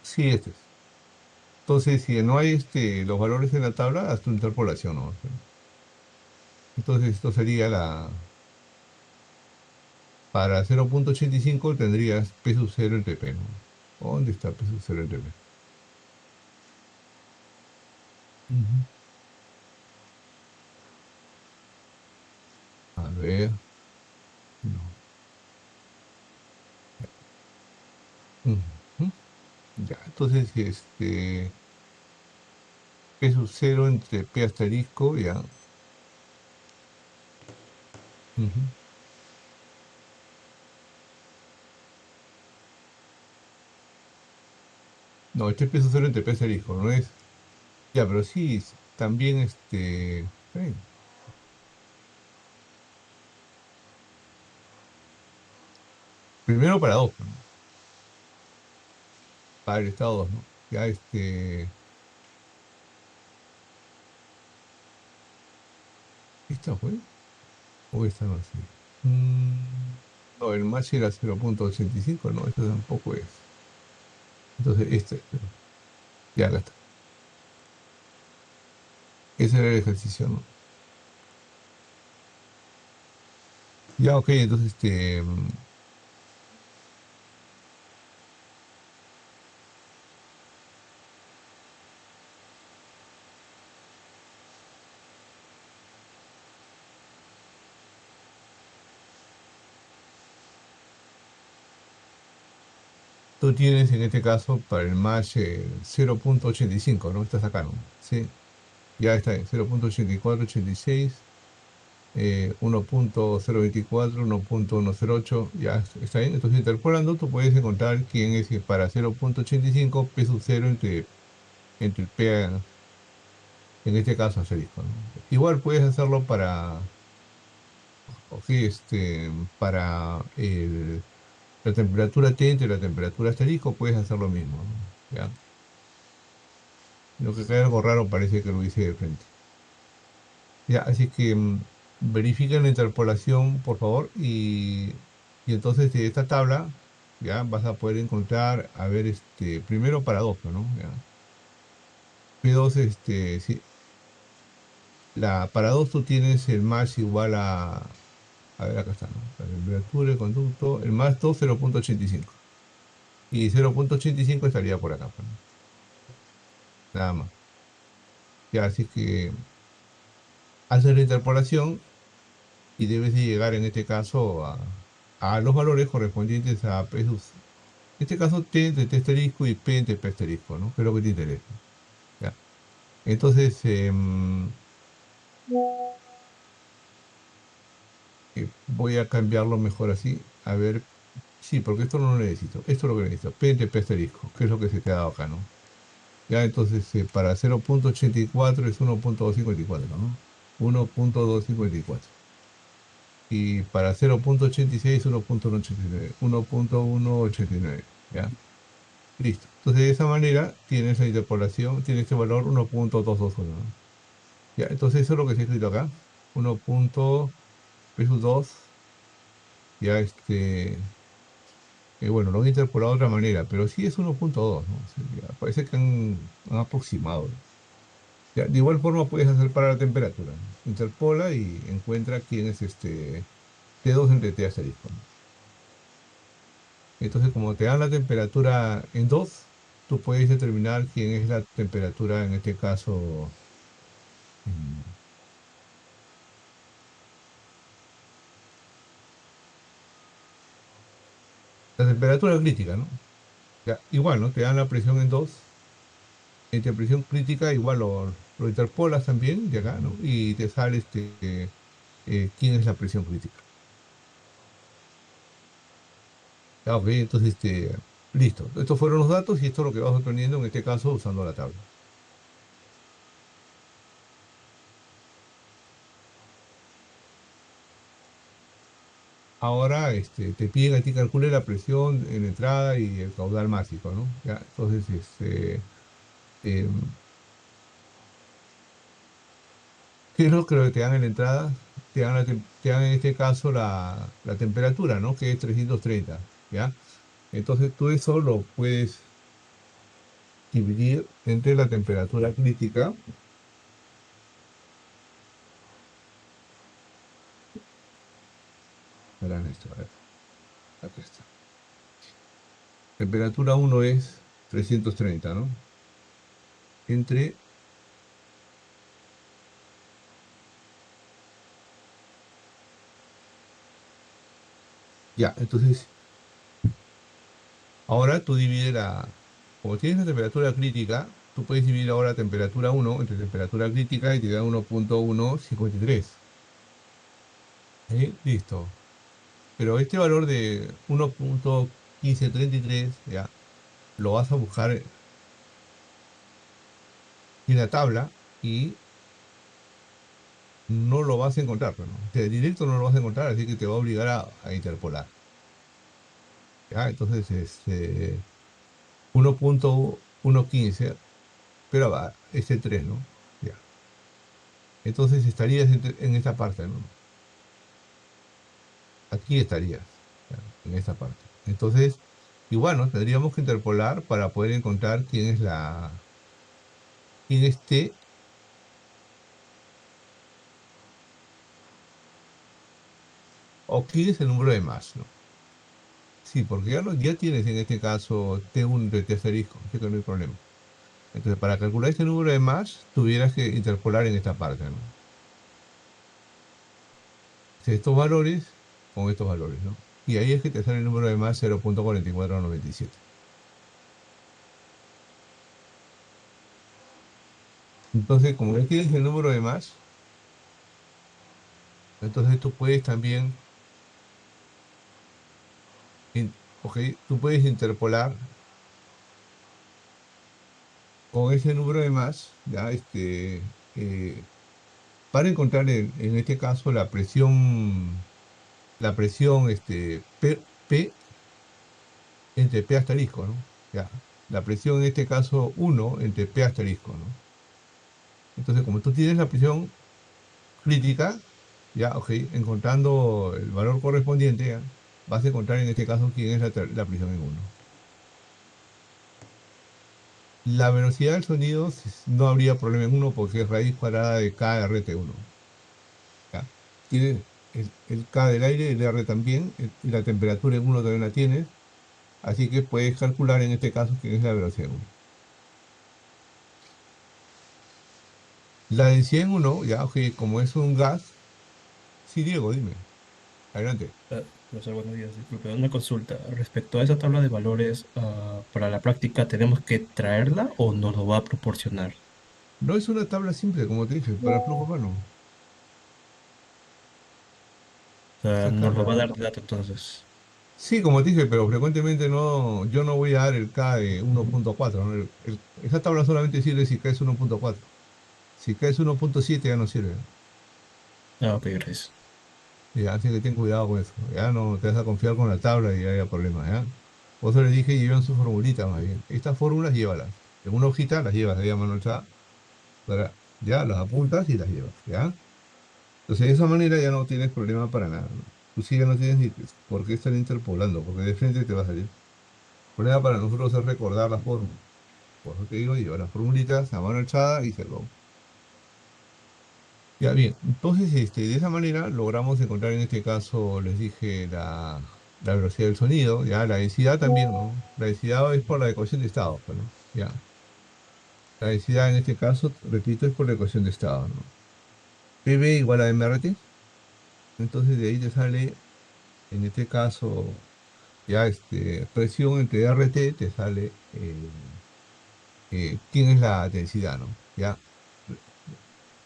Sí, este es. Entonces, si no hay los valores en la tabla, haz tu interpolación, ¿no? Entonces, esto sería para 0,85 tendrías P sub 0 entre P, ¿no? ¿Dónde está P sub 0 entre P? Ujú. A ver, no. Ujú. Ya, entonces, P sub 0 entre P asterisco, ya. Ujú. No, este es P sub 0 entre P asterisco, ¿no es? Ya, pero sí, también, está bien. Primero para 2, ¿no? Para el estado 2, ¿no? Ya, ¿esta fue? ¿O esta no sé? No, el match era 0,85, no, esto tampoco es. Entonces, ya acá está. Ese era el ejercicio, ¿no? Ya, ok, entonces, tú tienes en este caso para el match 0,85, ¿no? Estás acá, ¿no? Sí, ya está en 0,8486, 1,024, 1,108, ya está bien. Entonces, interpolando, tú puedes encontrar quién es que para 0,85 P sub 0 entre el P, en este caso asterisco, ¿no? Igual puedes hacerlo ok, para la temperatura T entre la temperatura asterisco, puedes hacer lo mismo, ¿no? ¿Ya? Lo que queda algo raro parece que lo hice de frente. Ya, así que verifiquen la interpolación, por favor, y entonces de esta tabla ya vas a poder encontrar, a ver, primero para 2, ¿no? Ya. P2, sí, para 2 tú tienes el más igual a ver, acá está, ¿no? La temperatura, el conducto, el más 2, 0,85. Y 0,85 estaría por acá, pues, ¿no? Nada más. Ya, así que haces la interpolación y debes de llegar en este caso a los valores correspondientes a P sub, en este caso T entre T asterisco y P entre P asterisco, ¿no? Que es lo que te interesa. Ya. Entonces, voy a cambiarlo mejor así. A ver, sí, porque esto no lo necesito. Esto es lo que necesito. P entre P asterisco, que es lo que se te ha dado acá, ¿no? Ya, entonces, para 0,84 es 1,254, ¿no? 1,254. Y para 0,86, 1,189. 1,189. ¿Ya? Listo. Entonces, de esa manera, tienes la interpolación, tiene este valor 1,221, ¿no? Ya, entonces, eso es lo que se ha escrito acá. 1,2, ya bueno, lo han interpolado de otra manera, pero sí es 1,2, ¿no? O sea, ya parece que han aproximado. Ya, de igual forma puedes hacer para la temperatura, ¿no? Interpola y encuentra quién es T2 entre T asterisco, ¿no? Entonces, como te dan la temperatura en 2, tú puedes determinar quién es la temperatura, en este caso, en- la temperatura crítica, ¿no? Ya, igual, ¿no? Te dan la presión en 2 entre presión crítica igual lo interpolas también de acá, ¿no? Y te sale quién es la presión crítica. Ah, ok, entonces, listo. Estos fueron los datos y esto es lo que vas obteniendo en este caso usando la tabla. Ahora, te piden a ti calcule la presión en entrada y el caudal máximo, ¿no? Ya, entonces, em, ¿qué es lo que te dan en la entrada? Te dan en este caso la temperatura, ¿no? Que es 330, ¿ya? Entonces tú eso lo puedes dividir entre la temperatura crítica. Verán esto, a ver, acá está. Temperatura uno es 330, ¿no? Entre, ya, entonces, ahora tú divides como tienes la temperatura crítica, tú puedes dividir ahora temperatura uno entre temperatura crítica y te da 1,153. ¿Sí? Listo. Pero este valor de 1,1533, ya, lo vas a buscar en la tabla y no lo vas a encontrar, pues, ¿no? Directo no lo vas a encontrar, así que te va a obligar a interpolar. ¿Ya? Entonces, 1,115, pero va, este 3, ¿no? Ya. Entonces estarías en esta parte, ¿no? Aquí estarías, ya, en esta parte. Entonces, igual, ¿no? Tendríamos que interpolar para poder encontrar quién esté, o quién es el número de más, ¿no? Sí, porque ya tienes en este caso T1 de T asterisco, así que no hay problema. Entonces, para calcular este número de más, tuvieras que interpolar en esta parte, ¿no? Estos valores con estos valores, ¿no? Y ahí es que te sale el número de más 0,4497. Entonces, como ya tienes el número de más, entonces tú puedes también, ok, tú puedes interpolar con ese número de más, ya, para encontrar en este caso la presión, P entre P asterisco, ¿no? Ya, la presión en este caso uno entre P asterisco, ¿no? Entonces, como tú tienes la presión crítica, ya, ok, encontrando el valor correspondiente, ya, vas a encontrar en este caso quién es la presión en uno. La velocidad del sonido no habría problema en uno porque es raíz cuadrada de KRT1. ¿Ya? Tiene el K del aire, el R también, y la temperatura en uno también la tienes, así que puedes calcular en este caso quién es la velocidad en uno. La densidad en uno, ya, ok, como es un gas, sí, Diego, dime, adelante. Profesor, buenos días. Disculpe, una consulta. Respecto a esa tabla de valores, para la práctica, ¿tenemos que traerla o nos lo va a proporcionar? No es una tabla simple, como te dije, para el flujo plano. O sea, Esa nos lo va a tabla. dar de dato entonces. Sí, como te dije, pero frecuentemente no, yo no voy a dar el K de 1,4, ¿no? Esa tabla solamente sirve si K es 1,4. Si K es 1,7 ya no sirve, ¿no? Ah, ok, gracias. Ya, así que ten cuidado con eso. Ya no te vas a confiar con la tabla y haya problemas, ¿ya? Por eso les dije, lleven sus formulitas más bien. Estas fórmulas llévalas. En una hojita las llevas ahí a mano alzada, ya las apuntas y las llevas, ¿ya? Entonces de esa manera ya no tienes problema para nada, ¿no? Tú sí ya no tienes ni por qué estar interpolando, porque de frente te va a salir. El problema para nosotros es recordar la fórmula. Por eso te digo, lleva las formulitas a mano alzada y se acabó. Ya bien, entonces de esa manera logramos encontrar en este caso, les dije, la velocidad del sonido, ya la densidad también, ¿no? La densidad es por la ecuación de estado, pues, ¿no? Ya. La densidad en este caso, repito, es por la ecuación de estado, ¿no? PV igual a MRT. Entonces de ahí te sale, en este caso, ya presión entre RT te sale. quién es la densidad, ¿no? ¿Ya?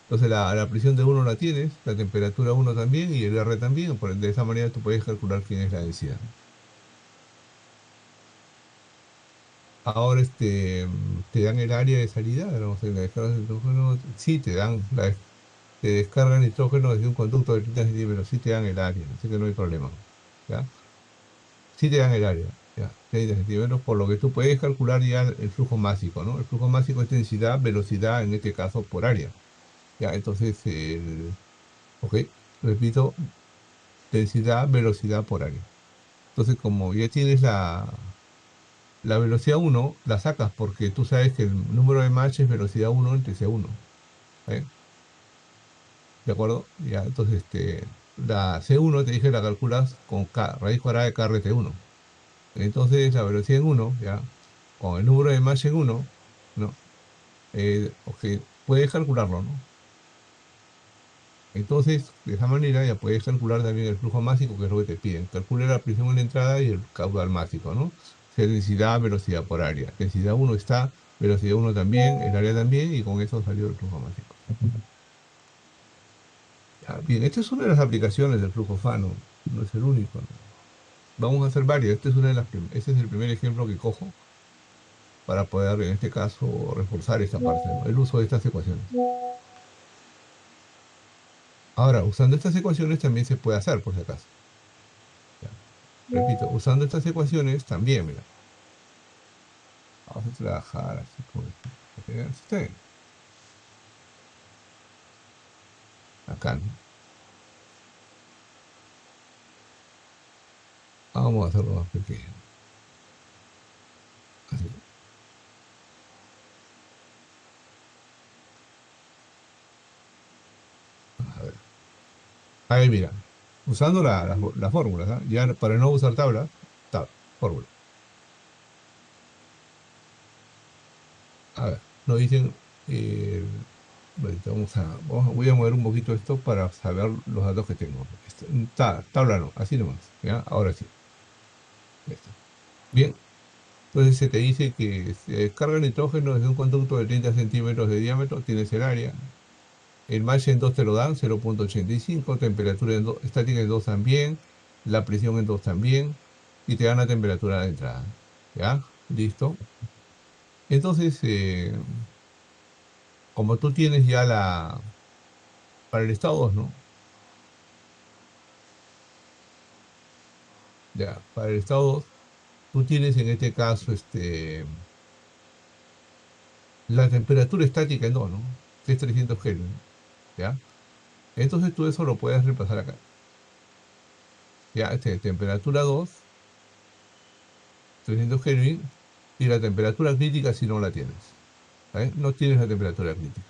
Entonces la presión de uno la tienes, la temperatura uno también y el R también, de esa manera tú puedes calcular quién es la densidad. Ahora te dan el área de salida, ¿no? O sea, la descarga de nitrógeno, sí te dan, te descargan nitrógeno desde un conducto de 30 centímetros, sí te dan el área, así que no hay problema. ¿Ya? Sí te dan el área, ya, 30 centímetros, por lo que tú puedes calcular ya el flujo másico, ¿no? El flujo másico es densidad, velocidad, en este caso por área. Ya, entonces, ok, repito, densidad, velocidad por área. Entonces, como ya tienes la velocidad uno la sacas porque tú sabes que el número de Mach es velocidad uno entre C1. ¿Eh? ¿De acuerdo? Ya, entonces, la C1 te dije la calculas con K, raíz cuadrada de K RT1. Entonces, la velocidad en uno ya, con el número de Mach en uno, ¿no? Ok, puedes calcularlo, ¿no? Entonces, de esa manera ya puedes calcular también el flujo másico, que es lo que te piden. Calcula la presión en la entrada y el caudal másico, ¿no? O sea, densidad, velocidad por área. Densidad uno está, velocidad uno también, el área también, y con eso salió el flujo másico. Ya, bien, esta es una de las aplicaciones del flujo Fano, no es el único, ¿no? Vamos a hacer varias. Esta es una de este es el primer ejemplo que cojo para poder, en este caso, reforzar esta parte, ¿no? El uso de estas ecuaciones. Ahora, usando estas ecuaciones también se puede hacer, por si acaso. Ya. Repito, usando estas ecuaciones también, mira. Vamos a trabajar así con esto. Para que vean si está bien. Acá, ¿no? Vamos a hacerlo más pequeño. Así. A ver. Ahí, mira. Usando las fórmulas, ¿ah? Ya para no usar tablas, fórmula. A ver, nos dicen, eh, ahorita voy a mover un poquito esto para saber los datos que tengo. Tabla no, así nomás. ¿Ya? Ahora sí. Ya está. Bien. Entonces se te dice que se descarga el nitrógeno desde un conducto de 30 centímetros de diámetro, tienes el área. El Mach en 2 te lo dan, 0,85, temperatura estática en 2 también, la presión en 2 también, y te dan la temperatura de entrada. ¿Ya? Listo. Entonces, como tú tienes ya para el estado 2, ¿no? Ya, para el estado 2, tú tienes en este caso la temperatura estática en 2, ¿no? Que es 300 Kelvin. ¿Ya? Entonces tú eso lo puedes reemplazar acá. Ya, temperatura 2, 300 Kelvin, y la temperatura crítica si no la tienes. ¿Vale? No tienes la temperatura crítica.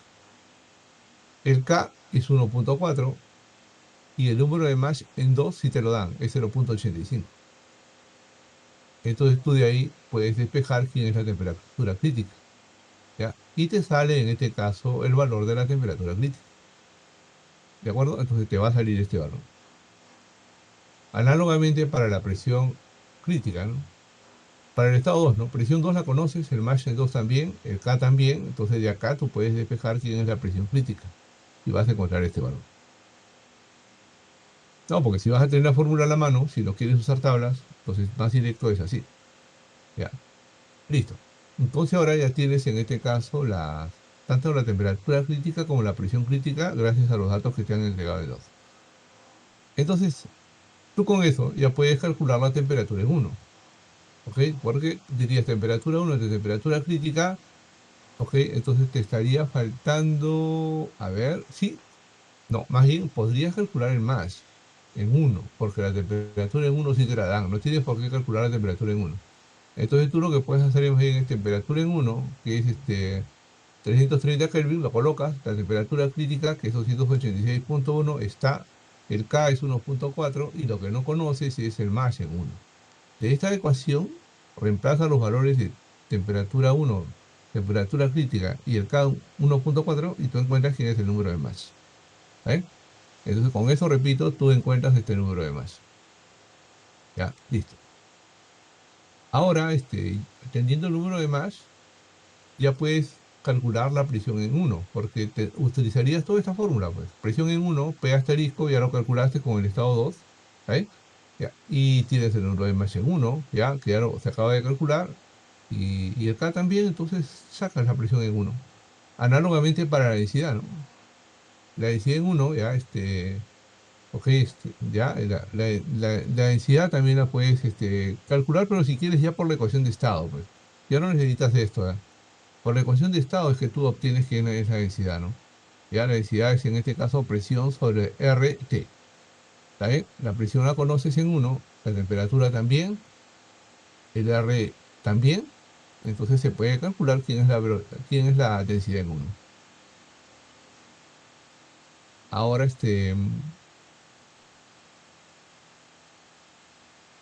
El K es 1,4 y el número de Mach en 2 si te lo dan, es 0,85. Entonces tú de ahí puedes despejar quién es la temperatura crítica. ¿Ya? Y te sale en este caso el valor de la temperatura crítica. ¿De acuerdo? Entonces te va a salir este valor. Análogamente para la presión crítica, ¿no? Para el estado 2, ¿no? Presión 2 la conoces, el Mach en 2 también, el K también, entonces de acá tú puedes despejar quién es la presión crítica y vas a encontrar este valor. No, porque si vas a tener la fórmula a la mano, si no quieres usar tablas, entonces más directo es así. Ya, listo. Entonces ahora ya tienes en este caso tanto la temperatura crítica como la presión crítica gracias a los datos que te han entregado de dos. Entonces, tú con eso ya puedes calcular la temperatura en uno. ¿Ok? Porque dirías temperatura 1 de temperatura crítica. ¿Ok? Entonces te estaría faltando, a ver, sí, no, más bien podrías calcular el más en uno, porque la temperatura en uno sí te la dan, no tienes por qué calcular la temperatura en uno. Entonces tú lo que puedes hacer más bien es temperatura en uno, que es 330 Kelvin, lo colocas, la temperatura crítica, que es 286,1, está, el K es 1,4 y lo que no conoces es el más en uno. De esta ecuación, reemplaza los valores de temperatura 1, temperatura crítica y el K 1,4 y tú encuentras quién es el número de Mach. ¿Vale? Entonces, con eso, repito, tú encuentras este número de Mach. Ya, listo. Ahora, entendiendo el número de Mach, ya puedes calcular la presión en uno, porque te utilizarías toda esta fórmula, pues. Presión en uno, P asterisco, ya lo calculaste con el estado 2, ¿ahí? Ya. Y tienes el número de Mach en uno, ya, que se acaba de calcular, y acá también, entonces sacas la presión en uno. Análogamente para la densidad, ¿no? La densidad en uno, ya, ok, ya, la densidad también la puedes calcular, pero si quieres ya por la ecuación de estado, pues. Ya no necesitas esto, ¿eh? Por la ecuación de estado es que tú obtienes quién es la densidad, ¿no? Ya la densidad es en este caso presión sobre RT. ¿Está bien? La presión la conoces en uno, la temperatura también, el R también. Entonces se puede calcular quién es la densidad en uno. Ahora,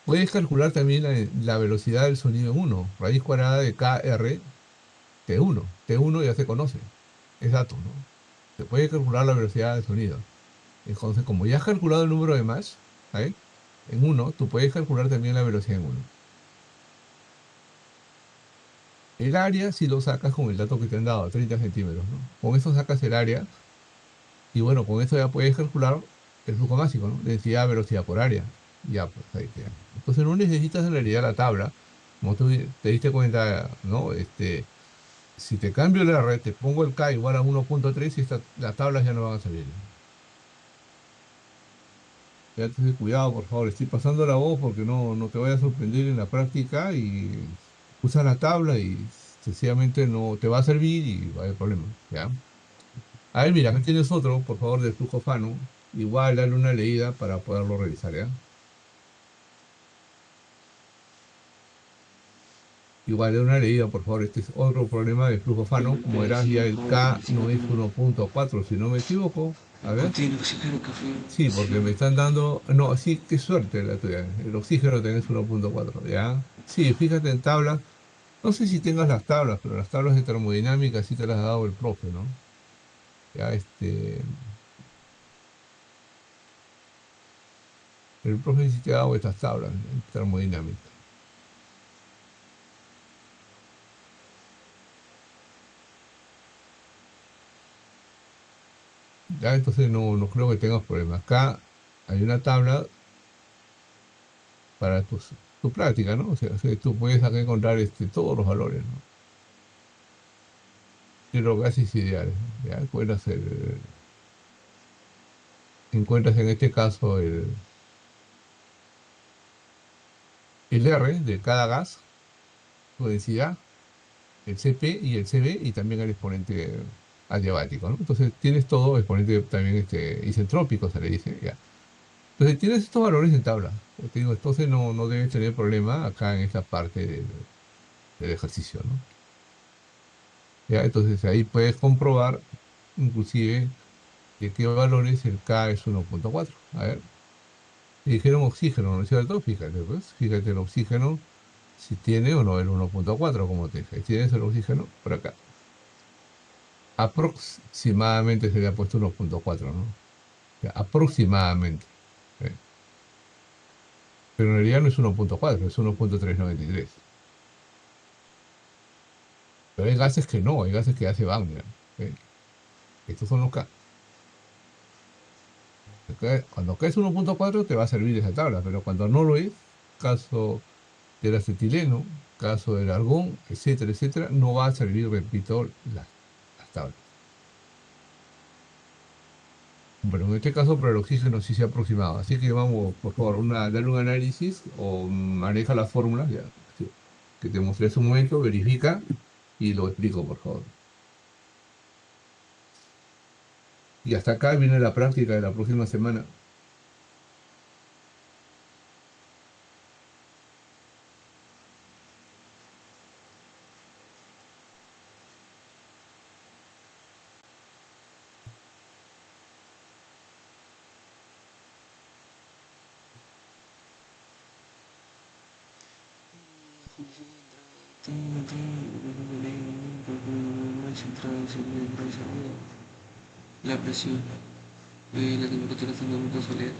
puedes calcular también la velocidad del sonido en uno, raíz cuadrada de KR T1. T1 ya se conoce, es dato, ¿no? Se puede calcular la velocidad del sonido. Entonces, como ya has calculado el número de Mach, ¿ahí? En uno, tú puedes calcular también la velocidad en uno. El área, si lo sacas con el dato que te han dado, 30 centímetros, ¿no? Con eso sacas el área y bueno, con eso ya puedes calcular el flujo máximo, ¿no? Densidad, velocidad por área. Ya, pues ahí queda. Entonces no necesitas en realidad la tabla. Como tú te diste cuenta, ¿no? Si te cambio el R, te pongo el K igual a 1.3 y las tablas ya no van a salir. Ya, entonces, cuidado, por favor, estoy pasando la voz porque no te vaya a sorprender en la práctica y usa la tabla y sencillamente no te va a servir y va a haber problemas, ¿ya? A ver, mira, acá tienes otro, por favor, del flujo Fano. Igual, dale una leída para poderlo revisar, ¿ya? Igual, dale una leída, por favor. Este es otro problema de flujo Fano. Como verás, ya el K no es 1.4, si no me equivoco. A ver. Contiene oxígeno, café, Sí, porque me presión. están dando. No, sí, qué suerte la tuya. El oxígeno tenés 1.4, ¿ya? Sí, fíjate en tablas. No sé si tengas las tablas, pero las tablas de termodinámica sí te las ha dado el profe, ¿no? Ya, el profe sí te ha dado estas tablas en termodinámica. Ya, entonces no creo que tengas problemas. Acá hay una tabla para tu práctica, ¿no? O sea, tú puedes acá encontrar todos los valores, ¿no? Y los gases ideales, ¿no? Ya encuentras en este caso el R de cada gas, su densidad, el Cp y el Cv y también el exponente adiabático, ¿no? Entonces tienes todo, exponente también isentrópico, se le dice, ya. Entonces tienes estos valores en tabla. Como te digo, entonces no debes tener problema acá en esta parte del ejercicio, ¿no? Ya, entonces ahí puedes comprobar inclusive de qué valores el K es 1.4. A ver, te dijeron oxígeno, ¿no es cierto? Fíjate, pues, fíjate el oxígeno, si tiene o no el 1.4, como te dije. Tienes el oxígeno por acá. Aproximadamente se le ha puesto 1.4, ¿no? Ya, aproximadamente. ¿Eh? Pero en realidad no es 1.4, es 1.393. Pero hay gases que no, hay gases que ya se van, mira. ¿Eh? Estos son los K. Cuando K es 1.4 te va a servir esa tabla, pero cuando no lo es, caso del acetileno, caso del argón, etcétera, etcétera, no va a servir, repito, las tablas. Bueno, en este caso, para el oxígeno sí se ha aproximado. Así que vamos, por favor, dale un análisis o maneja las fórmulas ya, sí, que te mostré hace un momento, verifica y lo explico, por favor. Y hasta acá viene la práctica de la próxima semana. La presión, la temperatura fundamental solar.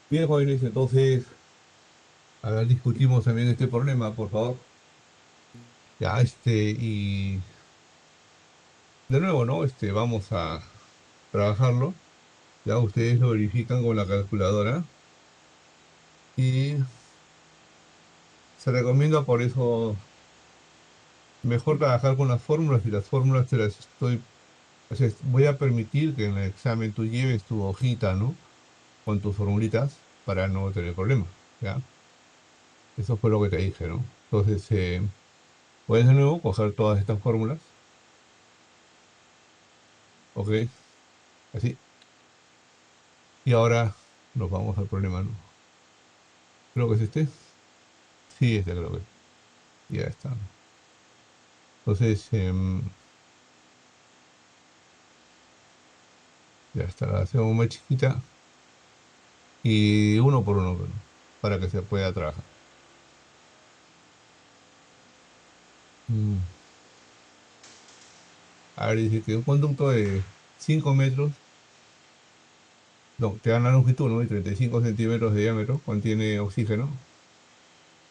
Bien, jóvenes, entonces, a ver, discutimos también este problema, por favor. Ya, y de nuevo, ¿no? Vamos a trabajarlo. Ya ustedes lo verifican con la calculadora y se recomienda por eso mejor trabajar con las fórmulas y las fórmulas te las estoy, o sea, voy a permitir que en el examen tú lleves tu hojita, ¿no? Con tus formulitas para no tener problemas, ¿ya? Eso fue lo que te dije, ¿no? Entonces, puedes de nuevo coger todas estas fórmulas, ¿ok? Así. Y ahora nos vamos al problema, ¿no? Creo que es este. Sí, este creo que. Ya está. Entonces, ya está. La hacemos más chiquita y uno por uno, bueno, para que se pueda trabajar. Mm. A ver, dice que un conducto de 5 metros, no, te dan la longitud, ¿no? Y 35 centímetros de diámetro, contiene oxígeno,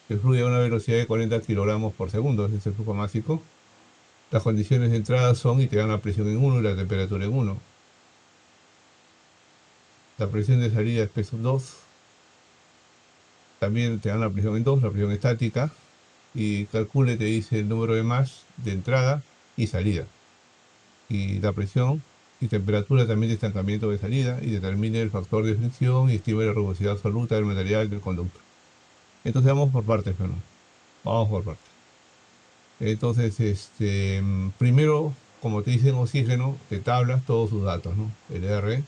que fluye a una velocidad de 40 kilogramos por segundo, ese es el flujo másico. Las condiciones de entrada son y te dan la presión en uno y la temperatura en uno. La presión de salida es P sub 2. También te dan la presión en 2, la presión estática. Y calcule, te dice el número de Mach de entrada y salida. Y la presión y temperatura también de estancamiento de salida. Y determine el factor de fricción y estime la rugosidad absoluta del material del conducto. Entonces vamos por partes, ¿no? Vamos por partes. Entonces, primero, como te dicen oxígeno, te tablas todos sus datos, ¿no? El R,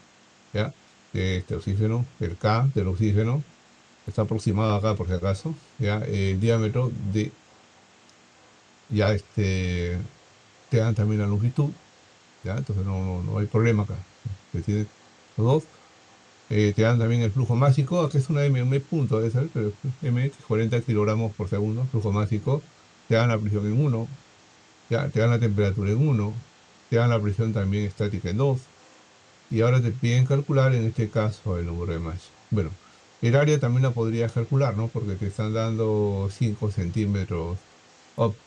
¿ya? De este oxígeno, el K del oxígeno, está aproximado acá por si acaso, ¿ya? El diámetro de, ya te dan también la longitud, ¿ya? Entonces no hay problema acá. Te tiene los dos. Te dan también el flujo másico, acá es una M punto, debe ser, pero M es 40 kilogramos por segundo, flujo másico. Te dan la presión en uno, ya, te dan la temperatura en uno, te dan la presión también estática en 2, y ahora te piden calcular en este caso el número de Mach. Bueno, el área también la podrías calcular, ¿no? Porque te están dando 5 centímetros,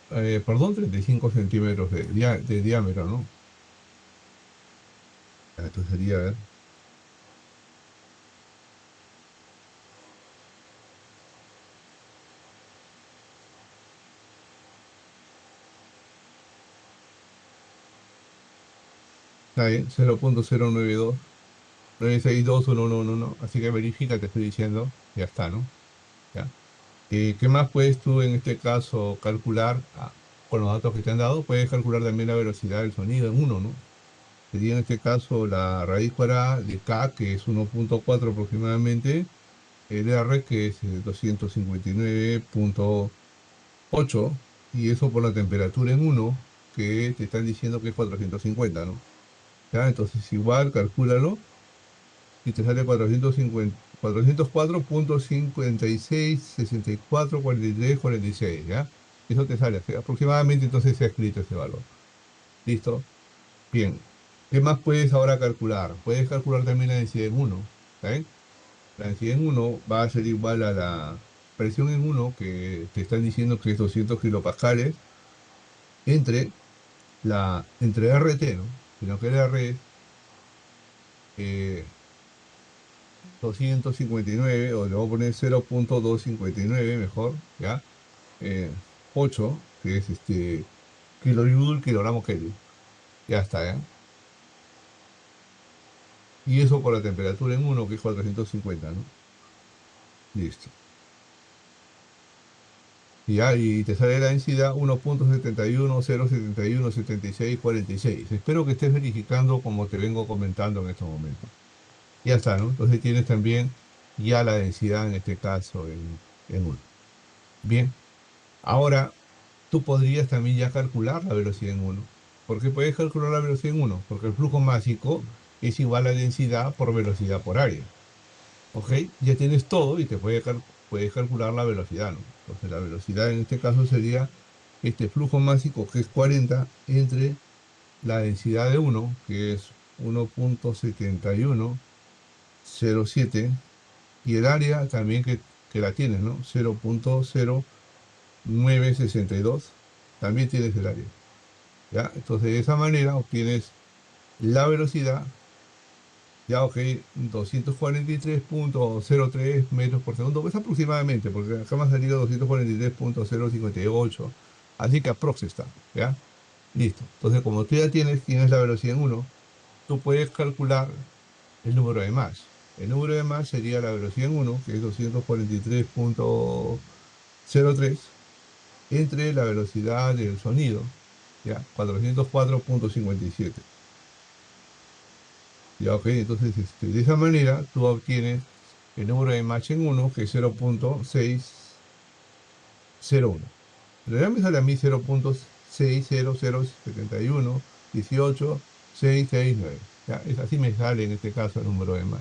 perdón, 35 centímetros de diámetro, ¿no? Esto sería, a ver, está bien, 0.092, 9621111, así que verifica, te estoy diciendo, ya está, ¿no? Ya. ¿Qué más puedes tú en este caso calcular con los datos que te han dado? Puedes calcular también la velocidad del sonido en uno, ¿no? Sería en este caso la raíz cuadrada de K, que es 1.4 aproximadamente, el R, que es 259.8, y eso por la temperatura en uno, que te están diciendo que es 450, ¿no? Ya, entonces igual, calcúlalo, y te sale 450, 404.56, 64, 43, 46, ¿ya? Eso te sale, aproximadamente entonces se ha escrito ese valor. ¿Listo? Bien. ¿Qué más puedes ahora calcular? Puedes calcular también la densidad en uno. ¿Está bien? La densidad en uno va a ser igual a la presión en uno, que te están diciendo que es 200 kilopascales, entre entre RT, ¿no? Sino que el R es eh, 259, o le voy a poner 0.259 mejor, ¿ya? Eh, 8, que es kilojoule, kilogramo Kelvin. Ya está, ¿ya? Y eso por la temperatura en uno, que es 450, ¿no? Listo. Y te sale la densidad 1.710717646. Espero que estés verificando como te vengo comentando en estos momentos. Ya está, ¿no? Entonces tienes también ya la densidad en este caso en uno. Bien, ahora tú podrías también ya calcular la velocidad en uno. ¿Por qué puedes calcular la velocidad en uno? Porque el flujo másico es igual a densidad por velocidad por área. ¿Ok? Ya tienes todo y puedes calcular la velocidad, ¿no? Entonces la velocidad en este caso sería este flujo másico, que es 40, entre la densidad de uno, que es 1.7107, y el área también que la tienes, ¿no? 0.0962, también tienes el área, ¿ya? Entonces, de esa manera obtienes la velocidad, ya, ok, 243.03 metros por segundo, pues aproximadamente, porque acá me ha salido 243.058, así que aprox está, ¿ya? Listo. Entonces, como tú ya tienes la velocidad en uno, tú puedes calcular el número de Mach. El número de Mach sería la velocidad en uno, que es 243.03, entre la velocidad del sonido, ¿ya? 404.57. Ya, ok, entonces de esa manera tú obtienes el número de Mach en uno, que es 0.601. En realidad me sale a mí 0.60071186669. Ya, es así me sale en este caso el número de Mach.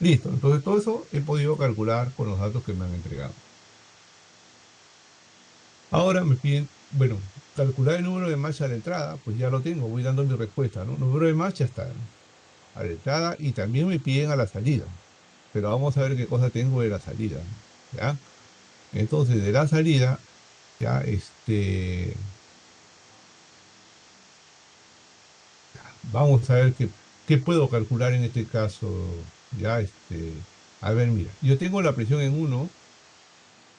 Listo, entonces todo eso he podido calcular con los datos que me han entregado. Ahora me piden, bueno, calcular el número de Mach a la entrada, pues ya lo tengo, voy dando mi respuesta, ¿no? Número de Mach ya está, ¿no? A la entrada y también me piden a la salida. Pero vamos a ver qué cosa tengo de la salida, ¿ya? Entonces, de la salida, ya, vamos a ver qué puedo calcular en este caso, ya, a ver, mira, yo tengo la presión en uno,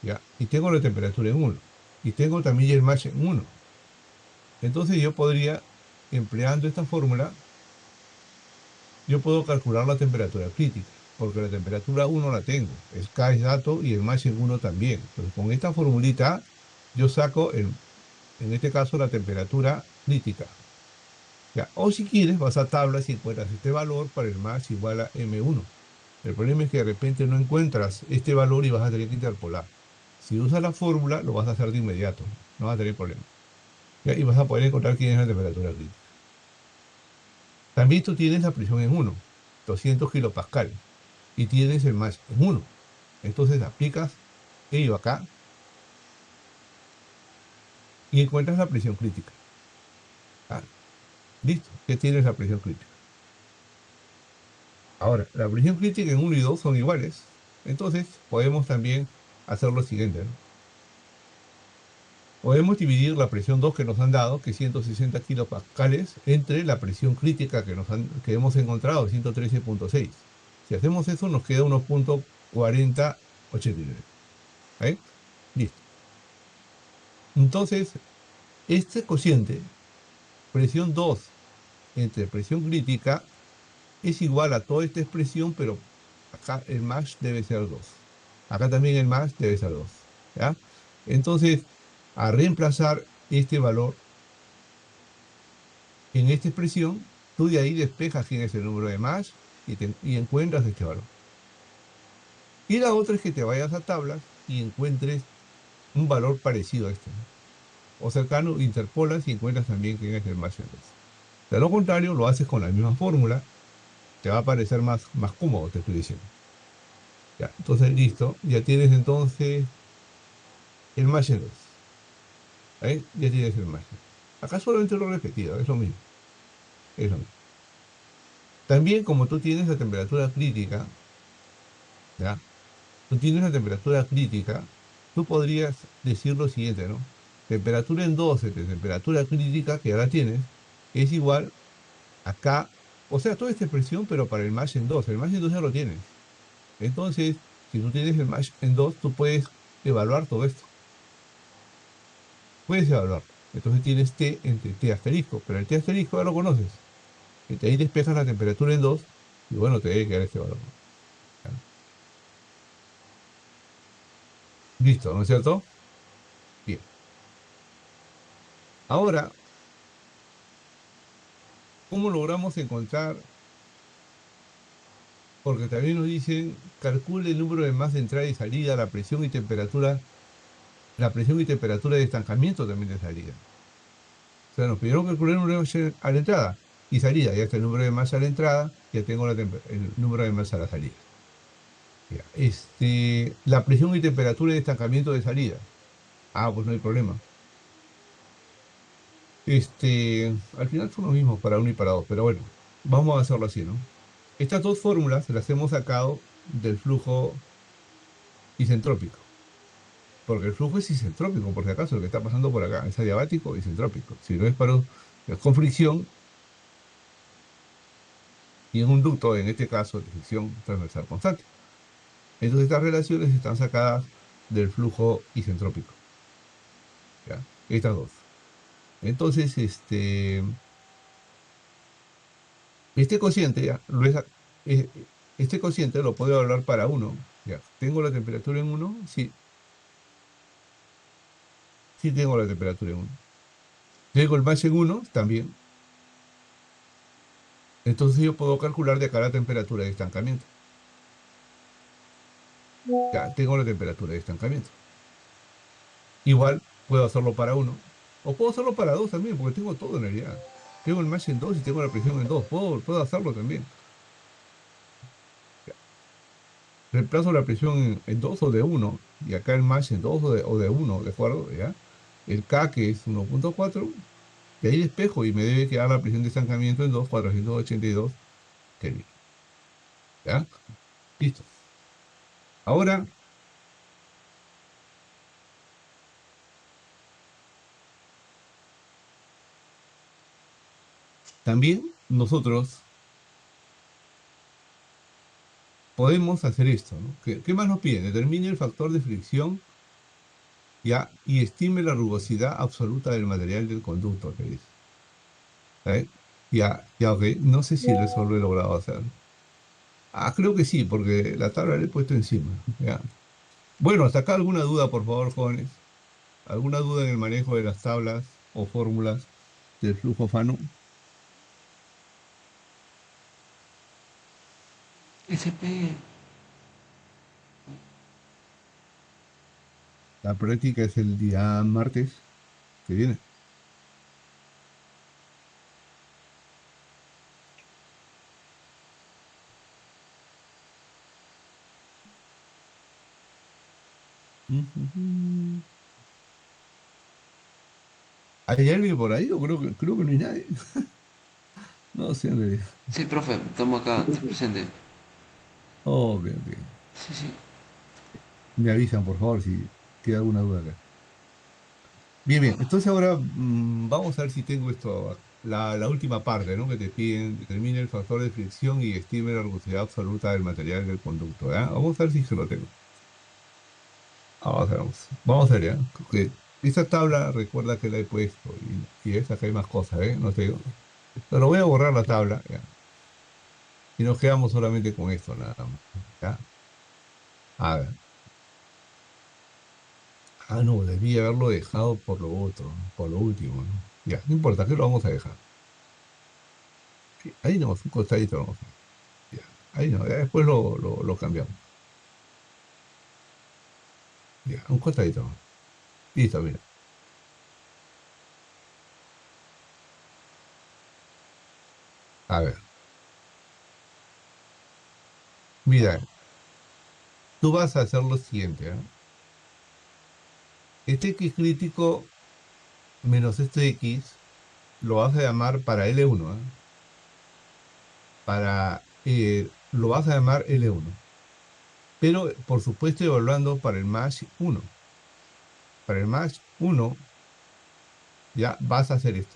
ya, y tengo la temperatura en uno, y tengo también el Mach en uno. Entonces, yo podría, empleando esta fórmula, yo puedo calcular la temperatura crítica, porque la temperatura uno la tengo, es K es dato y el Mach en uno también. Entonces, con esta formulita, yo saco en este caso la temperatura crítica. Ya, o si quieres, vas a tablas y encuentras este valor para el Mach igual a M1. El problema es que de repente no encuentras este valor y vas a tener que interpolar. Si usas la fórmula, lo vas a hacer de inmediato, no vas a tener problema. Ya, y vas a poder encontrar quién es la temperatura crítica. También tú tienes la presión en 1, 200 kilopascales, y tienes el Mach en 1. Entonces aplicas ello acá y encuentras la presión crítica. Ah, listo, ya tienes la presión crítica. Ahora, la presión crítica en 1 y 2 son iguales. Entonces, podemos también hacer lo siguiente, ¿no? Podemos dividir la presión 2 que nos han dado, que es 160 kilopascales, entre la presión crítica que hemos encontrado, 113.6. Si hacemos eso, nos queda 1.4089. ¿Eh? Listo. Entonces, este cociente, presión 2 entre presión crítica, es igual a toda esta expresión, pero acá el Mach debe ser 2. Acá también el Mach debe ser 2. ¿Ya? Entonces, a reemplazar este valor en esta expresión, tú de ahí despejas quién es el número de Mach y encuentras este valor. Y la otra es que te vayas a tablas y encuentres un valor parecido a este, ¿no? O cercano, interpolas y encuentras también quién es el Mach en 2. De lo contrario, lo haces con la misma fórmula, te va a parecer más cómodo, te estoy diciendo. Ya, entonces listo, ya tienes entonces el Mach en 2. ¿Eh? Ya tienes el Mach. Acá solamente lo he repetido, es lo mismo. Es lo mismo. También como tú tienes la temperatura crítica, ¿ya? Tú tienes la temperatura crítica, tú podrías decir lo siguiente, ¿no? Temperatura en 12 de temperatura crítica, que ahora tienes, es igual acá, o sea, toda esta expresión, pero para el Mach en 2. El Mach en 2 ya lo tienes. Entonces, si tú tienes el Mach en 2, tú puedes evaluar todo esto. Puedes evaluar. Entonces tienes T entre T asterisco, pero el T asterisco ya lo conoces. Y de ahí despejas la temperatura en 2 y bueno, te debe quedar este valor. ¿Ya? Listo, ¿no es cierto? Bien. Ahora, ¿cómo logramos encontrar? Porque también nos dicen, calcule el número de Mach de entrada y salida, la presión y temperatura de estancamiento también de salida. O sea, nos pidieron calcular el número de Mach a la entrada y salida. Ya está el número de Mach a la entrada, ya tengo el número de Mach a la salida. Ya, la presión y temperatura de estancamiento de salida. Ah, pues no hay problema. Al final son los mismos para uno y para dos, pero bueno, vamos a hacerlo así, ¿no? Estas dos fórmulas las hemos sacado del flujo isentrópico. Porque el flujo es isentrópico, por si acaso, lo que está pasando por acá es adiabático o isentrópico. Si no es con fricción y en un ducto, en este caso, de fricción transversal constante. Entonces estas relaciones están sacadas del flujo isentrópico. ¿Ya? Estas dos. Entonces, este cociente, ya, este cociente lo puedo hablar para uno. Ya. ¿Tengo la temperatura en uno? Sí, sí tengo la temperatura en uno. ¿Tengo el más en uno? También. Entonces yo puedo calcular de acá la temperatura de estancamiento. Ya tengo la temperatura de estancamiento. Igual puedo hacerlo para uno. O puedo hacerlo para dos también, porque tengo todo en realidad. Tengo el más en dos y tengo la presión en dos. Puedo hacerlo también. Reemplazo la presión en 2 o de uno y acá el más en 2 o de 1, ¿de acuerdo? ¿Ya? El K, que es 1,4, de ahí despejo y me debe quedar la presión de estancamiento en 2,482 Kelvin. ¿Ya? Listo. Ahora, también nosotros podemos hacer esto, ¿no? ¿Qué más nos piden? Determine el factor de fricción, ¿ya? Y estime la rugosidad absoluta del material del conducto, que dice. ¿Eh? Ya, ok. No sé si eso lo he logrado hacer. Ah, creo que sí, porque la tabla la he puesto encima. ¿Ya? Bueno, hasta acá alguna duda, por favor, jóvenes. ¿Alguna duda en el manejo de las tablas o fórmulas del flujo Fano? SP, La práctica es el día martes que viene. Ujujú. ¿Hay alguien por ahí o creo que no hay nadie? No sé, en realidad. sí, profe, estamos acá, estoy presente. Ok, ok. Sí, sí. Me avisan, por favor, si queda alguna duda acá. Bien, bien. Entonces ahora vamos a ver si tengo esto, la última parte, ¿no? Que te piden, determine el factor de fricción y estime la rugosidad absoluta del material del conducto, ¿ya? Vamos a ver si se lo tengo. Vamos a ver, vamos a ver, ¿ya? Porque esta tabla, recuerda que la he puesto y esta que hay más cosas, ¿eh? No te digo. Pero voy a borrar la tabla, ¿ya? Y nos quedamos solamente con esto, nada más, ¿ya? A ver. Ah, no, debí haberlo dejado por lo otro, por lo último, ¿no? Ya, no importa, que lo vamos a dejar. Sí, ahí no, un costadito vamos a ya, ahí no, ya después lo cambiamos. Ya, un costadito nomás. Listo, mira. A ver, mira, tú vas a hacer lo siguiente, ¿ah? Este X crítico menos este X lo vas a llamar para L1, ¿ah? Lo vas a llamar L1. Pero, por supuesto, evaluando para el MASH 1. Para el MASH 1, ya vas a hacer esto.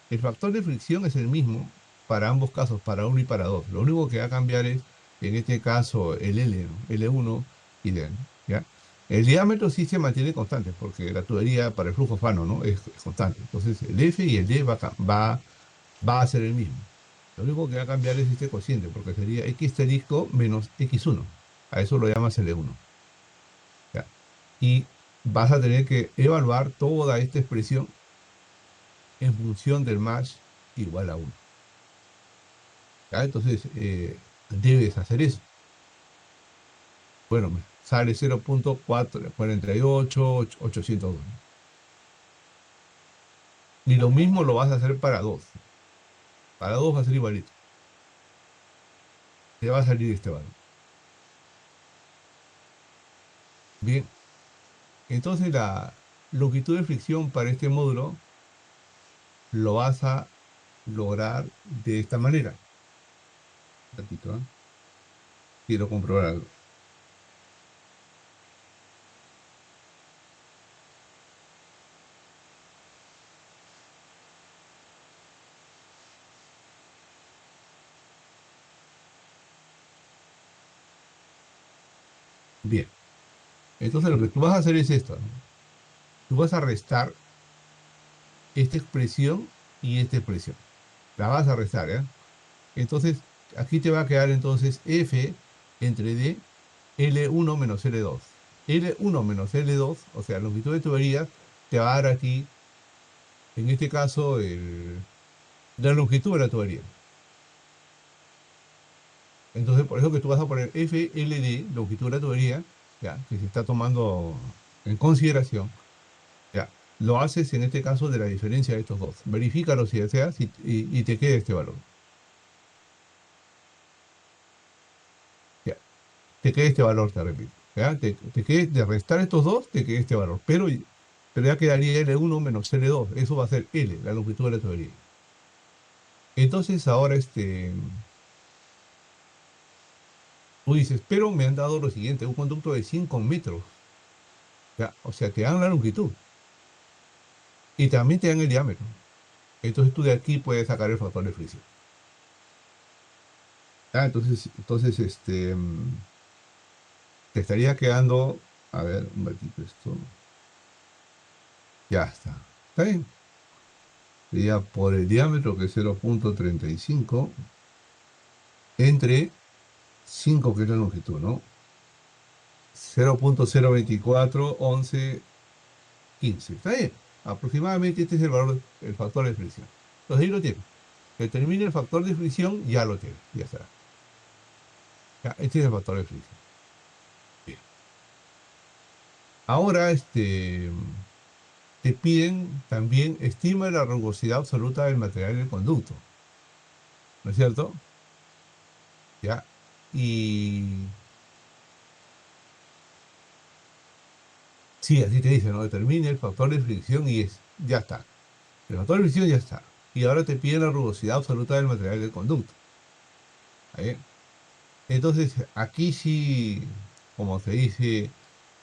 El factor de fricción es el mismo para ambos casos, para uno y para dos. Lo único que va a cambiar es, en este caso, el L, ¿no? L1 y D, ¿no? ¿Ya? El diámetro sí se mantiene constante, porque la tubería para el flujo Fano, ¿no? Es constante. Entonces, el F y el D va a ser el mismo. Lo único que va a cambiar es este cociente, porque sería X asterisco menos X1. A eso lo llamas L1. ¿Ya? Y vas a tener que evaluar toda esta expresión en función del más igual a uno. ¿Ya? Entonces, debes hacer eso. Bueno, sale 0,448,802. Y lo mismo lo vas a hacer para 2. Para 2 va a ser igualito. Te va a salir este valor. Bien, entonces la longitud de fricción para este módulo lo vas a lograr de esta manera. Un ratito, ¿eh? quiero comprobar algo. Bien, entonces lo que tú vas a hacer es esto, ¿no? Tú vas a restar esta expresión y esta expresión. La vas a restar, ¿eh? Entonces, aquí te va a quedar entonces F entre D, L1 menos L2. L1 menos L2, o sea, longitud de tuberías, te va a dar aquí, en este caso, la longitud de la tubería. Entonces, por eso que tú vas a poner FLD, longitud de la tubería, ya, que se está tomando en consideración, ya. Lo haces en este caso de la diferencia de estos dos. Verifícalo si deseas y te queda este valor. Ya, te queda este valor, te repito. ¿Ya? Te quede, de restar estos dos, te queda este valor. Pero ya quedaría L1 menos L2. Eso va a ser L, la longitud de la tubería. Entonces, ahora tú dices, pero me han dado lo siguiente, un conducto de 5 metros. ¿Ya? O sea, te dan la longitud y también te dan el diámetro. Entonces tú de aquí puedes sacar el factor de fricción. ¿Ya? Entonces, te estaría quedando, a ver, un ratito esto. Ya está. ¿Está bien? Sería por el diámetro, que es 0,35, entre 5, que es la longitud, ¿no? 0,0241115. ¿Está bien? Aproximadamente este es el valor, el factor de fricción. Entonces ahí lo tienes. Determine el factor de fricción, ya lo tienes. Ya está. Ya, este es el factor de fricción. Bien. Ahora, te piden también estima la rugosidad absoluta del material del conducto. ¿No es cierto? Ya. Y sí, así te dice, ¿no? Determine el factor de fricción y ya está. El factor de fricción ya está. Y ahora te piden la rugosidad absoluta del material del conducto. ¿Eh? Entonces, aquí sí, como se dice,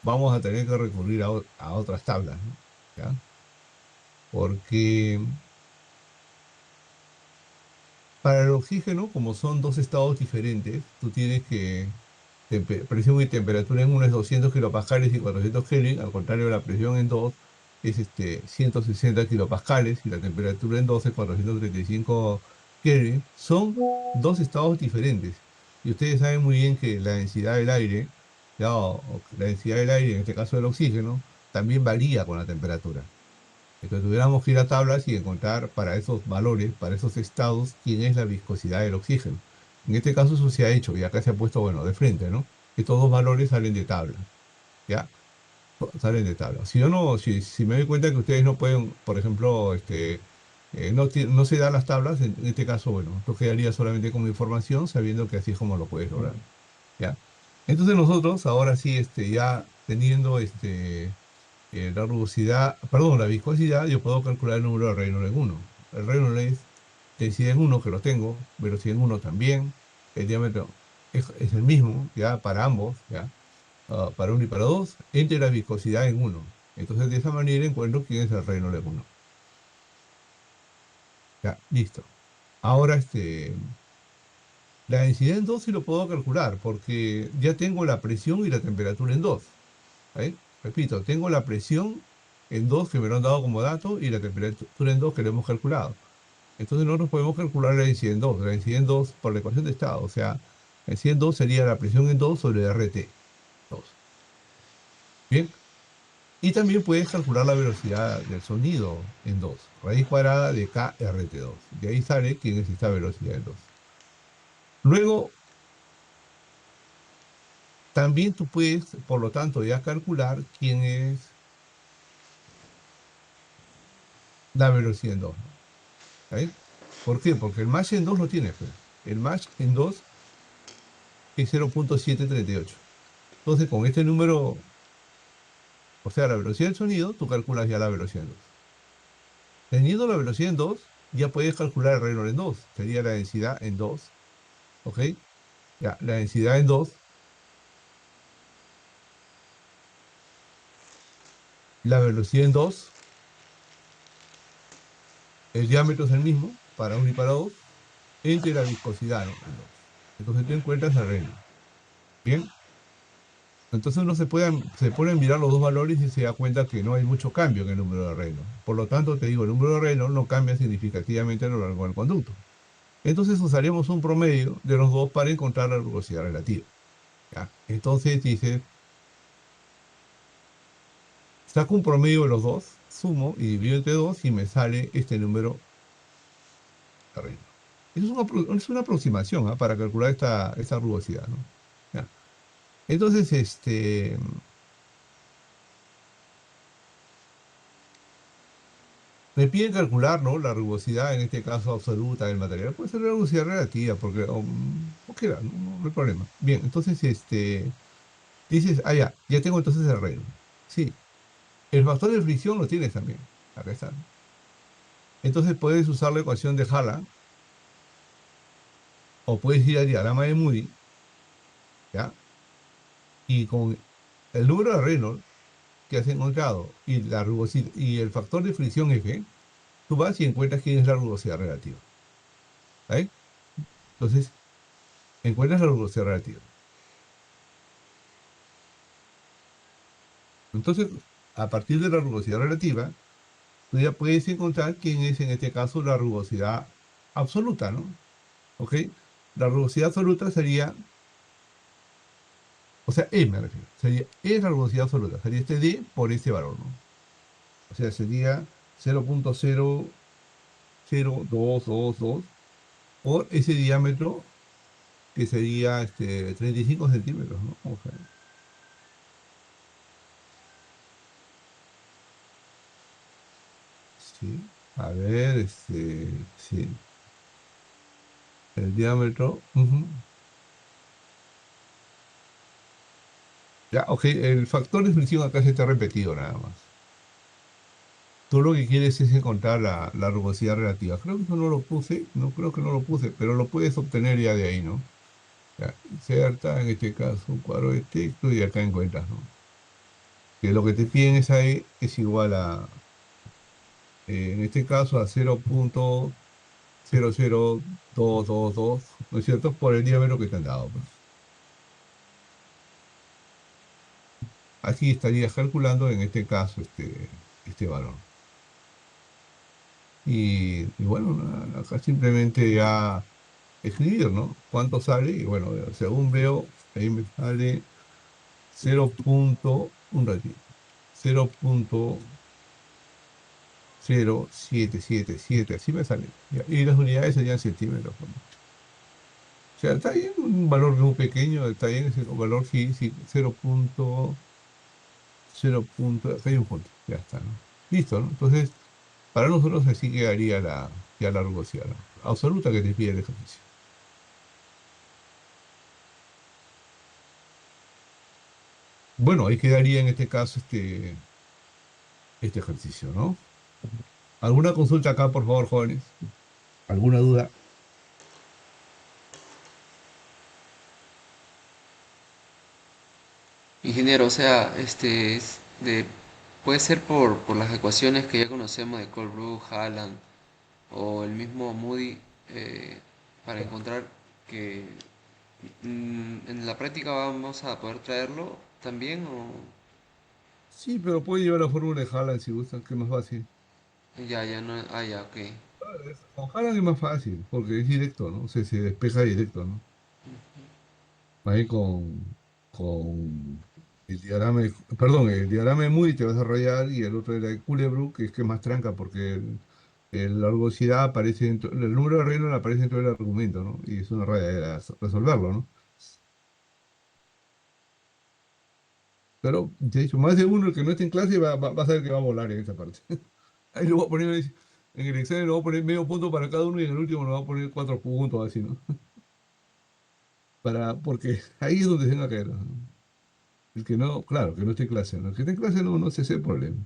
vamos a tener que recurrir a otras tablas, ¿no? ¿Ya? Porque para el oxígeno, como son dos estados diferentes, tú tienes que presión y temperatura en uno es 200 kilopascales y 400 Kelvin, al contrario, la presión en dos es 160 kilopascales y la temperatura en dos es 435 Kelvin. Son dos estados diferentes. Y ustedes saben muy bien que la densidad del aire, ya, o la densidad del aire, en este caso del oxígeno, también varía con la temperatura. Entonces tuviéramos que ir a tablas y encontrar para esos valores, para esos estados, quién es la viscosidad del oxígeno. En este caso eso se ha hecho y acá se ha puesto, bueno, de frente, ¿no? Estos dos valores salen de tablas, ¿ya? Salen de tablas. Si yo no, si me doy cuenta que ustedes no pueden, por ejemplo, no se dan las tablas, en este caso, bueno, esto quedaría solamente como información, sabiendo que así es como lo puedes lograr, ¿ya? Entonces nosotros, ahora sí, ya teniendo, la rugosidad, perdón, la viscosidad, yo puedo calcular el número de Reynolds en 1. El Reynolds es densidad en 1, que lo tengo, velocidad en 1 también. El diámetro es el mismo, ya, para ambos, ya, para uno y para dos, entre la viscosidad en 1. Entonces, de esa manera encuentro quién es el Reynolds en 1. Ya, listo. Ahora, la densidad en 2 sí lo puedo calcular, porque ya tengo la presión y la temperatura en 2. Repito, tengo la presión en 2 que me lo han dado como dato y la temperatura en 2 que lo hemos calculado. Entonces nosotros podemos calcular la densidad en 2, la densidad en 2 por la ecuación de estado. O sea, la densidad en 2 sería la presión en 2 sobre RT. 2. Bien. Y también puedes calcular la velocidad del sonido en 2, raíz cuadrada de KRT2. De ahí sale quién es esta velocidad en 2. Luego, también tú puedes, por lo tanto, ya calcular quién es la velocidad en 2. ¿Sí? ¿Por qué? Porque el match en 2 lo tiene, pues. El match en 2 es 0,738. Entonces, con este número, o sea, la velocidad del sonido, tú calculas ya la velocidad en 2. Teniendo la velocidad en 2, ya puedes calcular el Reynolds en 2. Sería la densidad en 2. ¿Ok? Ya, la densidad en 2, la velocidad en 2, el diámetro es el mismo para uno y para dos, entre la viscosidad, ¿no? En 2. Entonces tú encuentras el Reynolds. Bien, entonces uno se pone a mirar los dos valores y se da cuenta que no hay mucho cambio en el número de Reynolds. Por lo tanto, te digo, el número de Reynolds no cambia significativamente a lo largo del conducto. Entonces usaremos un promedio de los dos para encontrar la rugosidad relativa. ¿Ya? Entonces dices, saco un promedio de los dos, sumo y divido entre dos y me sale este número de Reynolds. Eso es una aproximación, ¿ah? Para calcular esta rugosidad, ¿no? ¿Ya? Entonces, me piden calcular, ¿no? La rugosidad, en este caso absoluta del material. Puede ser la rugosidad relativa, porque, porque no hay problema. Bien, entonces, dices, ya tengo entonces el Reynolds. Sí, el factor de fricción lo tienes también. Acá está, ¿no? Entonces puedes usar la ecuación de Haaland o puedes ir al diagrama de Moody, ¿ya? Y con el número de Reynolds que has encontrado y la rugosidad y el factor de fricción F, tú vas y encuentras quién es la rugosidad relativa. ¿Ahí? Entonces, encuentras la rugosidad relativa. Entonces, a partir de la rugosidad relativa, tú ya puedes encontrar quién es en este caso la rugosidad absoluta, ¿no? ¿Ok? La rugosidad absoluta sería, o sea, E me refiero, sería E es la rugosidad absoluta, sería este D por este valor, ¿no? O sea, sería 0.00222 por ese diámetro que sería 35 centímetros, ¿no? Vamos a ver. Sí, a ver, sí, el diámetro. Ujú. Ya, ok, el factor de fricción acá se está repetido nada más. Tú lo que quieres es encontrar la rugosidad relativa. Creo que eso no lo puse, no creo que no lo puse, pero lo puedes obtener ya de ahí, ¿no? Ya, inserta en este caso un cuadro de texto y acá encuentras, ¿no? Que lo que te piden es ahí es igual a, en este caso, a 0.00222, ¿no es cierto? Por el diámetro que te han dado, pues. Así estarías calculando en este caso este valor. Y bueno, acá simplemente ya escribir, ¿no? ¿Cuánto sale? Y bueno, según veo, ahí me sale un ratito, 0.0777, así me sale. Ya, y las unidades serían centímetros, ¿no? O sea, está bien, un valor muy pequeño, está bien, ese valor sí, sí, 0.0, acá hay un punto, ya está, ¿no? Listo, ¿no? Entonces, para nosotros así quedaría ya la rugosidad, ¿no? Absoluta que te pide el ejercicio. Bueno, ahí quedaría en este caso este ejercicio, ¿no? ¿Alguna consulta acá, por favor, jóvenes? ¿Alguna duda? Ingeniero, o sea, puede ser por las ecuaciones que ya conocemos de Colebrook, Haaland o el mismo Moody, eh, para encontrar que en la práctica vamos a poder traerlo también o Sí, pero puede llevar la fórmula de Haaland si gustan, que es más fácil. ya no, ya, ok. Con Haaland es más fácil, porque es directo, ¿no? Se despeja directo, ¿no? Ahí con el diagrama, perdón, el diagrama de Moody te vas a rayar y el otro era de Culebrook, que es que es más tranca, porque la rugosidad aparece dentro, el número de Reynolds aparece dentro del argumento, ¿no? Y es una rayadera resolverlo, ¿no? Pero, te he dicho, más de uno, el que no esté en clase va a saber que va a volar en esa parte. Ahí lo voy a poner, en el examen lo voy a poner medio punto para cada uno y en el último lo voy a poner 4 puntos, así, ¿no? Porque ahí es donde se van a caer, ¿no? El que no, claro, que no esté en clase, ¿no? El que esté en clase no se hace el problema.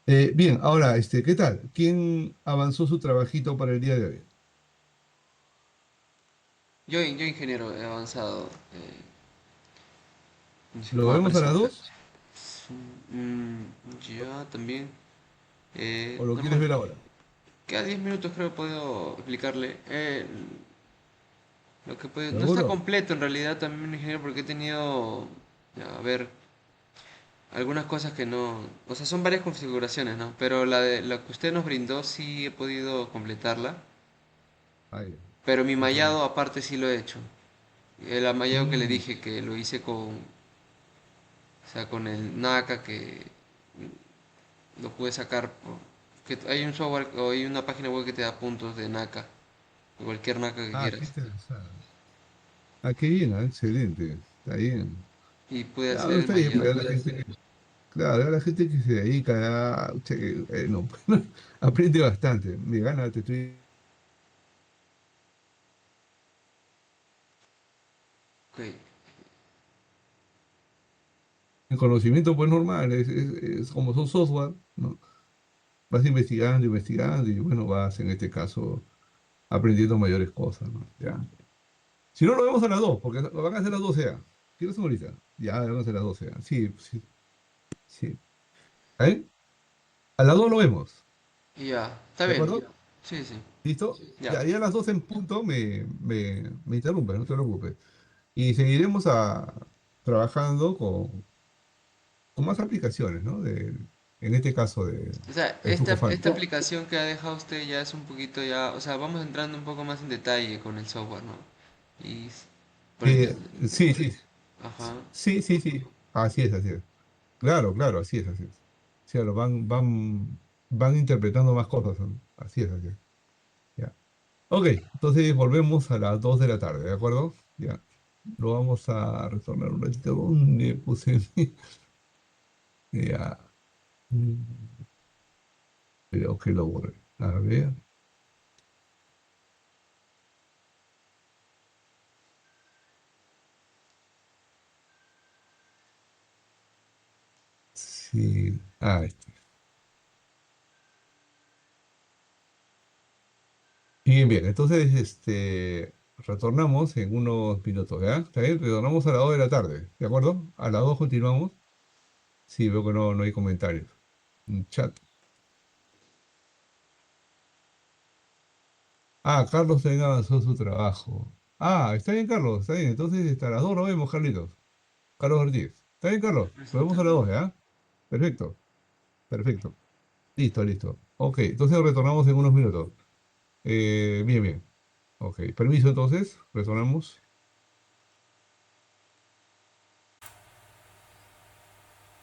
Bien, ahora, ¿qué tal? ¿Quién avanzó su trabajito para el día de hoy? Yo ingeniero he avanzado en ¿Lo sistema vemos a las operacional. 2 Ya también. o lo quieres Mejor. ver ahora? Queda 10 minutos creo que puedo explicarle. Lo que puede, no está ¿Seguro? completo en realidad también, ingeniero, porque he tenido, a ver, algunas cosas que no, o sea, son varias configuraciones, ¿no? Pero la que usted nos brindó sí he podido completarla, Ahí, pero mi excelente. mallado aparte sí lo he hecho. El amallado que le Mm, dije que lo hice con, o sea, con el NACA que lo pude sacar, que hay un software o hay una página web que te da puntos de NACA, de cualquier NACA que qué quieras. interesante. Qué bien, excelente. Está bien. Y pude Ya, hacer bueno, el está bien, mallado. pues, la gente, claro, a la gente que se dedica a, che, no, aprende bastante. Me gana, te estoy Ok, en conocimiento pues normal, es como son software, ¿no? Vas investigando, investigando y bueno, vas en este caso aprendiendo mayores cosas, ¿no? Ya. Si no, lo vemos a las 2 porque lo van a hacer a las 12 ya. ¿Quieres ahorita? Ya, lo vamos a hacer a las 12 ya. Sí, sí, sí. ¿Eh? A las 2 lo vemos, y ya, está ¿de bien. acuerdo? Sí, sí, ¿Listo? ya. Ya, ya a las 2 en punto me interrumpes, no te preocupes. Y seguiremos trabajando con más aplicaciones, ¿no? En este caso O sea, del flujo esta Fano. aplicación que ha dejado usted ya es un poquito ya, o sea, vamos entrando un poco más en detalle con el software, ¿no? Y por el, Sí, sí, ajá, sí, sí, sí. Así es, así es. Claro, claro, así es, así es. Sí, lo van interpretando más cosas, ¿no? Así es, así es. Ya. Ok, entonces volvemos a las 2 de la tarde, ¿de acuerdo? Ya. Lo vamos a retornar un ratito. ¿Dónde puse Ya. Mm, Creo que lo borré. A ver. Sí. Este. Bien, bien. Entonces, retornamos en unos minutos, ¿ya? ¿Está bien? Retornamos a las 2 de la tarde, ¿de acuerdo? A las 2 continuamos. Sí, veo que no hay comentarios. Chat. Carlos también avanzó su trabajo. Está bien, Carlos, está bien. Entonces, hasta las 2 lo vemos, Carlitos. Carlos Ortiz. ¿Está bien, Carlos? Lo vemos a las 2, ¿ya? Perfecto, perfecto. Listo, listo. Ok, entonces retornamos en unos minutos. Bien, bien. Ok, permiso entonces, retornamos.